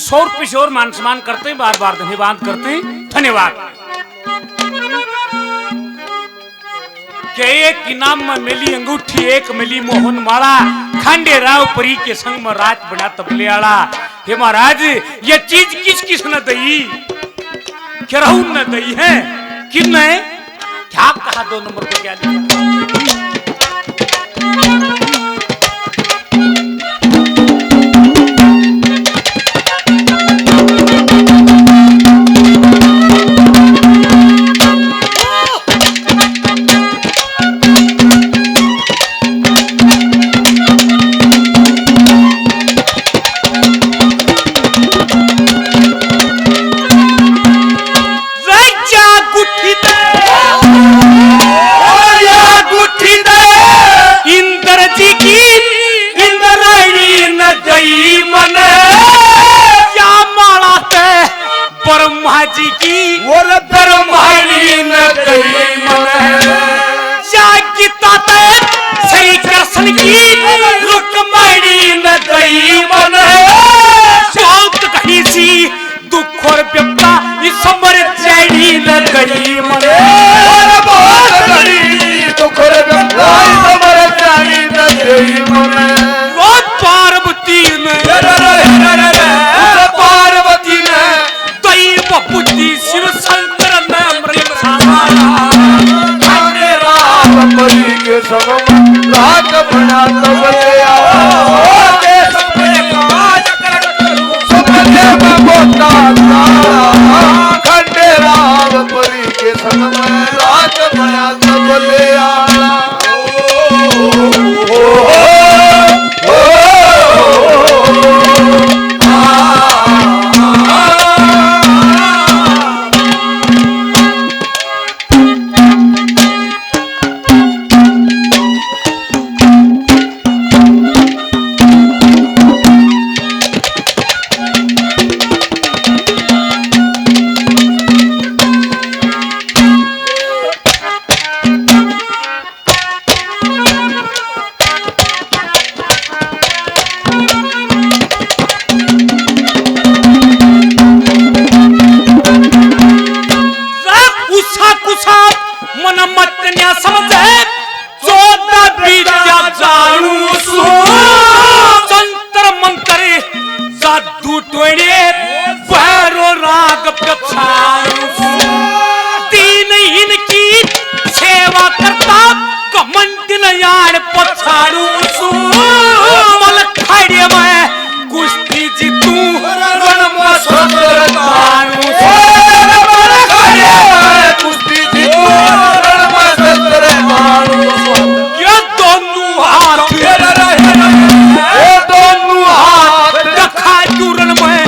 शोर पिशोर मान सम्मान करते हैं बार बार धन्यवाद करते हैं धन्यवाद के एक इनाम में मिली अंगूठी एक मिली मोहन माला खंडे राव परी के संग में रात बना तबले आला हे महाराज ये चीज किस किस न दई क्या रहू न दई है किन ने क्या कहा 2 नंबर पे क्या लिखा जी की और ब्रह्माणी न गई मन जागी ताते श्री कृष्ण की रुक्मणी न गई मन शौक कहीं सी दुख और व्यथा इस समर चैनी न गई मन
बहुत गई दुख और व्यथा इस समर चैनी न गई मन
रोज पार्वती ने बुद्धि शिव शंकर
के संग रात बना तब
आग पछाड़ू दीनहीन की सेवा करता घमंड यार पछाड़ू मल खड़े में कुश्ती जीतू रण में सुंदर तारू
कुश्ती जीतू रण में सुंदर तारू
ये दोनों हाथ रखा चूरन में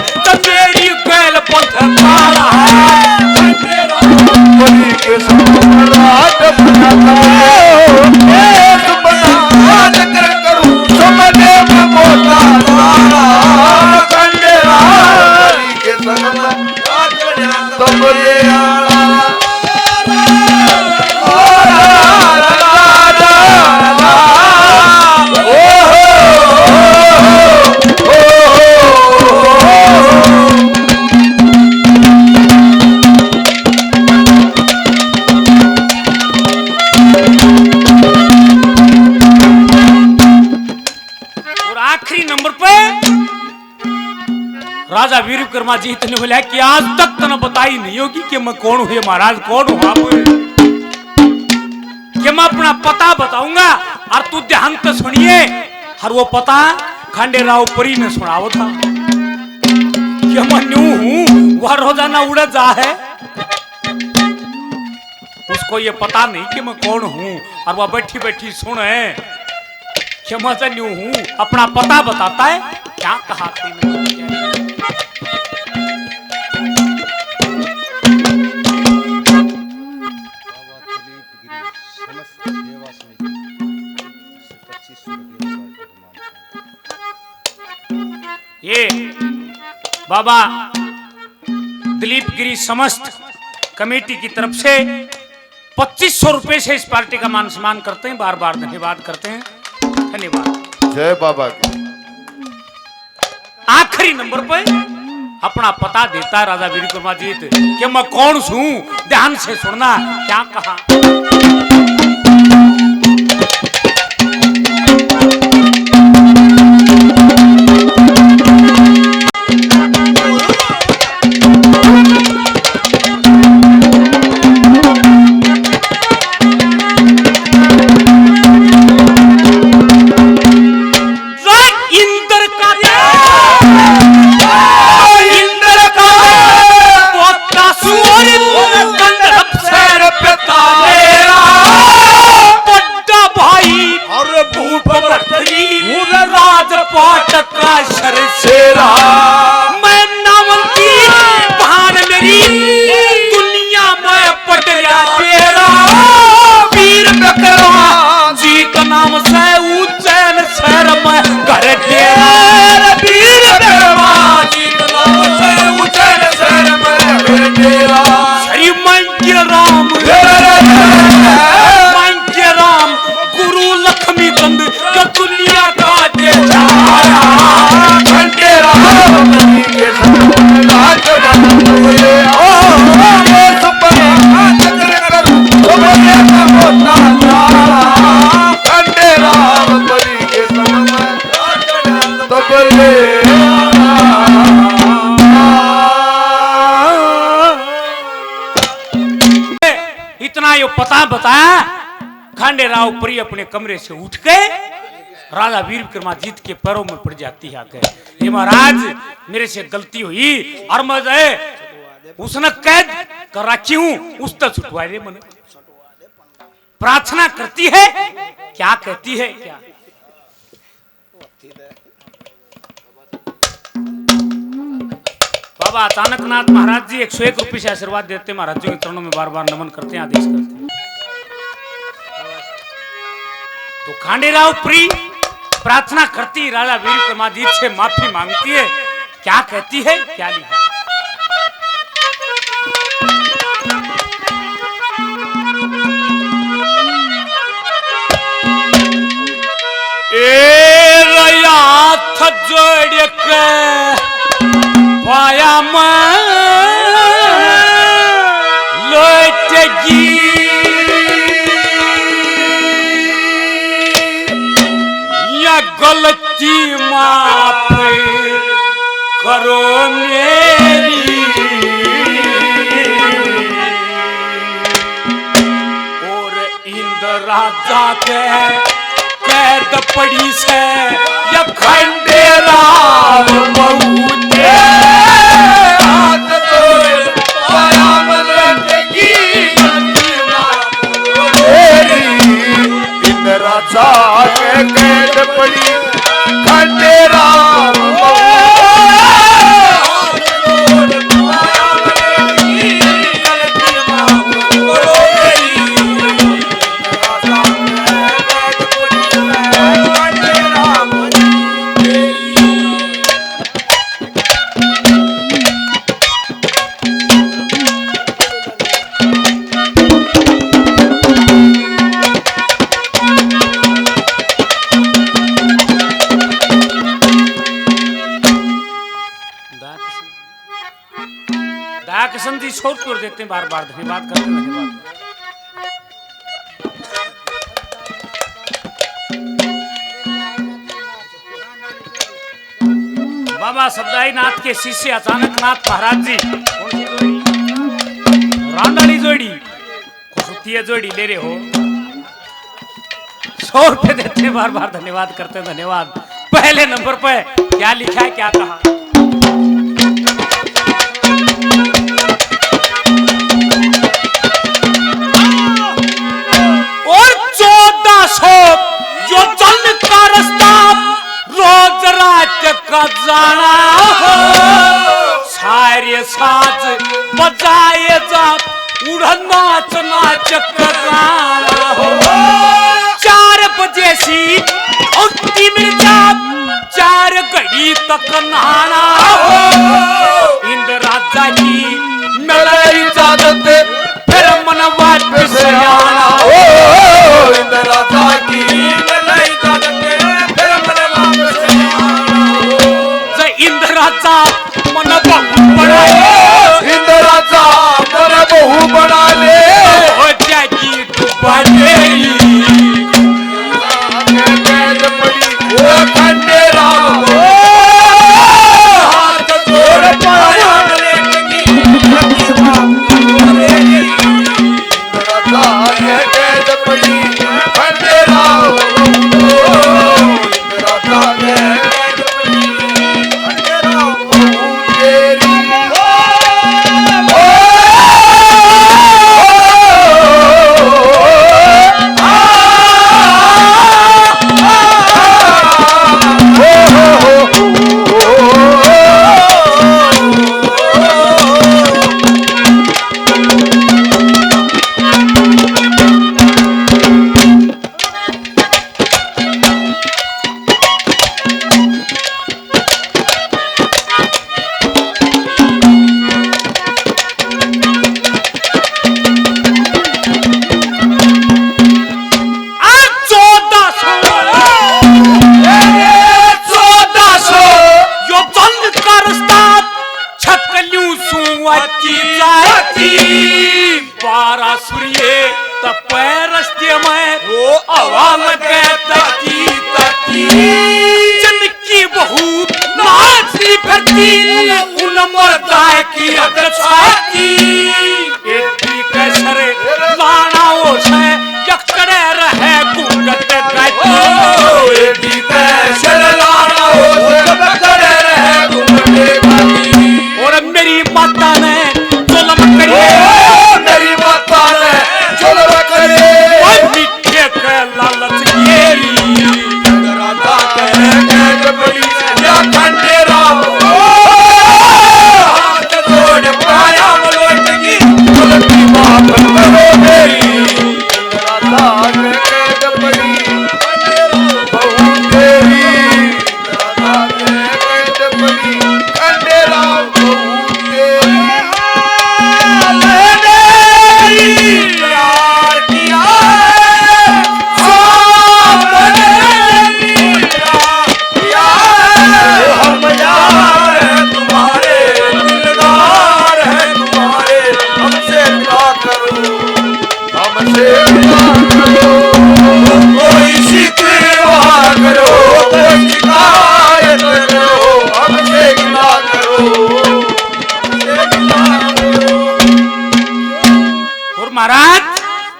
तेरी बैल पंथ पाला
बलि के सम्राट बनाता देश बनात कर करूं समझे में मोता तारा खंडेरा बलि के सम्राट बनाता तब ये आला
राजा वीर विक्रमाजीत ने बोला कि आज तक तने बताई नहीं होगी कि मैं कौन हूं महाराज, कौन हूं आप कि मैं अपना पता बताऊंगा और तू ध्यान से सुनिए। और वो पता खंडेराव परी ने सुनाओ था कि मैं न्यू हूं, वह रोजाना उड़ जा है, उसको ये पता नहीं कि मैं कौन हूं और वह बैठी बैठी सुने कि मैं तो न्यू हूं, अपना पता बताता है। क्या कहा थी ये बाबा दिलीप गिरी समस्त कमेटी की तरफ से 2500 रुपए से इस पार्टी का मान सम्मान करते हैं। बार बार धन्यवाद करते हैं, धन्यवाद।
जय बाबा की।
आखिरी नंबर पे अपना पता देता है राजा वीर विक्रमाजीत कि मैं कौन हूं, ध्यान से सुनना। क्या कहा इतना यो पता बताया। खंडेराव परी अपने कमरे से उठ के राजा वीर विक्रमाजीत के पैरों में पड़ जाती है आके, ये महाराज मेरे से गलती हुई और मैं उसने कैद कर रखी हूं, उस तक छुटवा दे। मन प्रार्थना करती है, क्या कहती है क्या बाबा अचानकनाथ महाराज जी 101 रुपये से आशीर्वाद देते हैं। महाराज जी के चरणों में बार बार नमन करते हैं, आदेश करते हैं। तो खंडेराव परी प्रार्थना करती, राजा वीर विक्रमाजीत से माफी मांगती है। क्या कहती है, क्या लिखा ए रयाथ जोड़ के पाया मैं लौटगी या गलती माफ करो मेरी राजा के कैद पड़ी से या खंडेरा बहुते
हाथ जोड़ पाया मलटेगी इन राजा के कैद पड़ी खंडेरा
किशन जी छोड़ कर देते हैं, बार बार धन्यवाद करते हैं, धन्यवाद। बाबा सबदाई नाथ के शिष्य अचानक नाथ महाराज जी कौन सी जोड़ी? रांडाली जोड़ी, खुशुतिया जोड़ी ले रहे हो, 100 रुपए देते हैं, बार बार धन्यवाद करते हैं, धन्यवाद। पहले नंबर पे क्या लिखा है, क्या कहा? जो जल का रास्ता रोज रात का जाना हो, सारे साज बजाए जा उड़ना नाच का गाना हो। 4 बजे सी औती मिल जा 4 घड़ी तक नहाना हो। इंद्र राजा की मिले इजाजत फिर मन वापस आना हो।
इंद्र राजा की मिले इजाजत फिर मन वापस आना हो।
इंद्र राजा मन बहु बना ले,
इंद्र राजा मन बहु बना ले,
हो जाएगी डूबा तेरी
कैद पड़ी वो खंडेरा हो। हाथ जोड़ पाया मलटेगी इंद्र राजा के कैद पड़ी खंडेरा हो। इंद्र राजा के कैद पड़ी खंडेरा हो तेरी खंडेरा बहु तेरी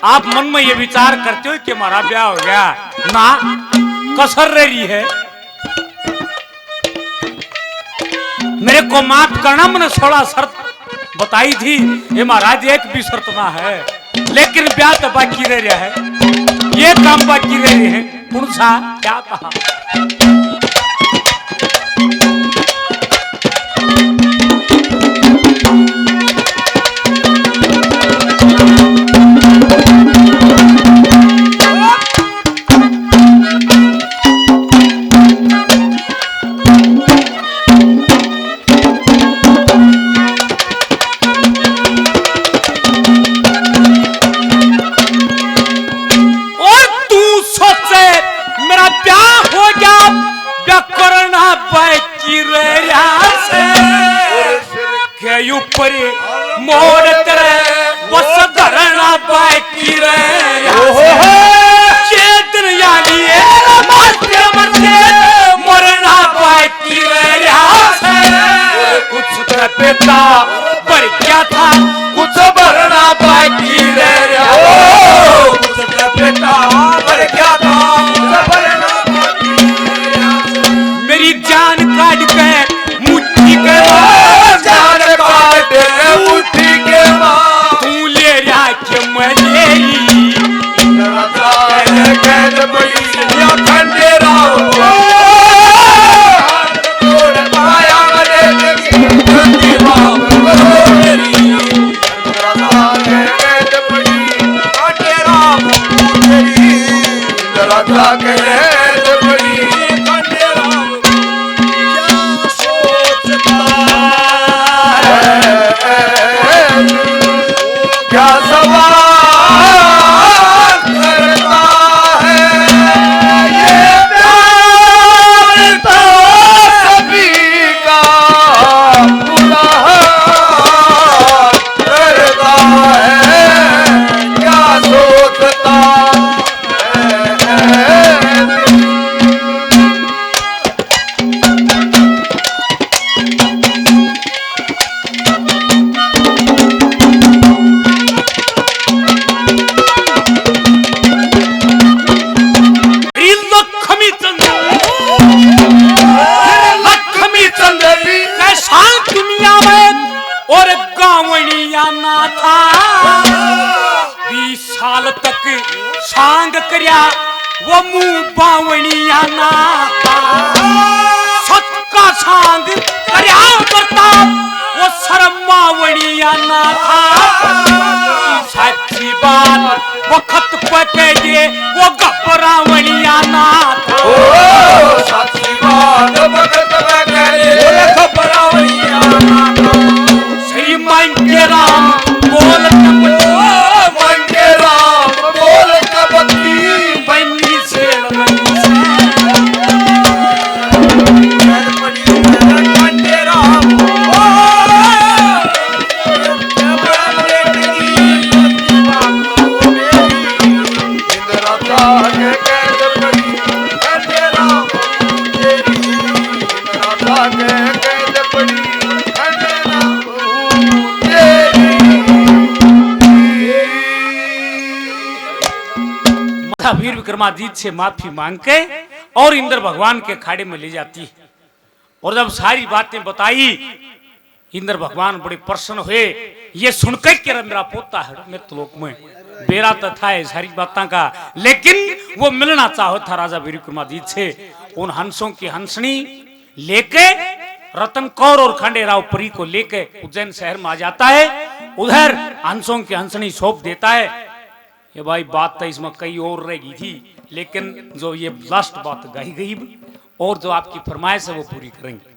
आप मन में ये विचार करते हो कि हमारा ब्याह हो गया ना, कसर रही है। मेरे को माफ करना, मैंने 16 शर्त बताई थी, ये महाराज एक भी शर्त ना है, लेकिन ब्याह तो बाकी रह रहा है, ये काम बाकी रह रहे हैं। पुरुषा क्या कहा? ऊपर मोड़ तेरे बस धरना बाकी रे चेतन यानी मात्र मरते मरना बाकी रे कुछ तेरा बेटा पर क्या था, कुछ भरना बाकी रे कुछ तेरा बेटा पर क्या था, मेरी जान काट के मुट्ठी के मुट्ठी के तू ले रहा के मलेरी कैद बड़ी या खंडेरा तोड़ पाया मले कैद बड़ी खंडेरा राजा कैद बड़ी खंडेरा क्या सोचता क्या सवाल करता है, ये प्यार तो सभी का बुरा करता है, क्या सोचता और गावणिया ना था 20 साल तक सांग करया वो मुंह बावणिया ना था, सत का सांग करया करता वो शर्मावणिया ना था, सच्ची बात वक्त पकड़े वो घबरावणिया ना था, सच्ची बात वक्त पकड़े वो घबरावणिया ना था। मंगे राम बोल मंगे राम बोल कबती बनी से मंगे राम वीर विक्रमादित्य से माफी मांग के और इंद्र भगवान के खाड़े में ले जाती है। और जब सारी बातें बताई, इंद्र भगवान बड़े प्रसन्न हुए, ये सुनकर के मेरा पोता है मृतलोक में बेरा तो था सारी बातों का, लेकिन वो मिलना चाहो था राजा वीर विक्रमादित्य से। उन हंसों की हंसनी लेके रतन कौर और खंडेराव परी को लेके उज्जैन शहर में आ जाता है। उधर हंसों की हंसनी सौंप देता है। ये भाई बात तो इसमें कई और रह गई थी, लेकिन जो ये लास्ट बात गाई गई और जो आपकी फरमाइश है वो पूरी करेंगे।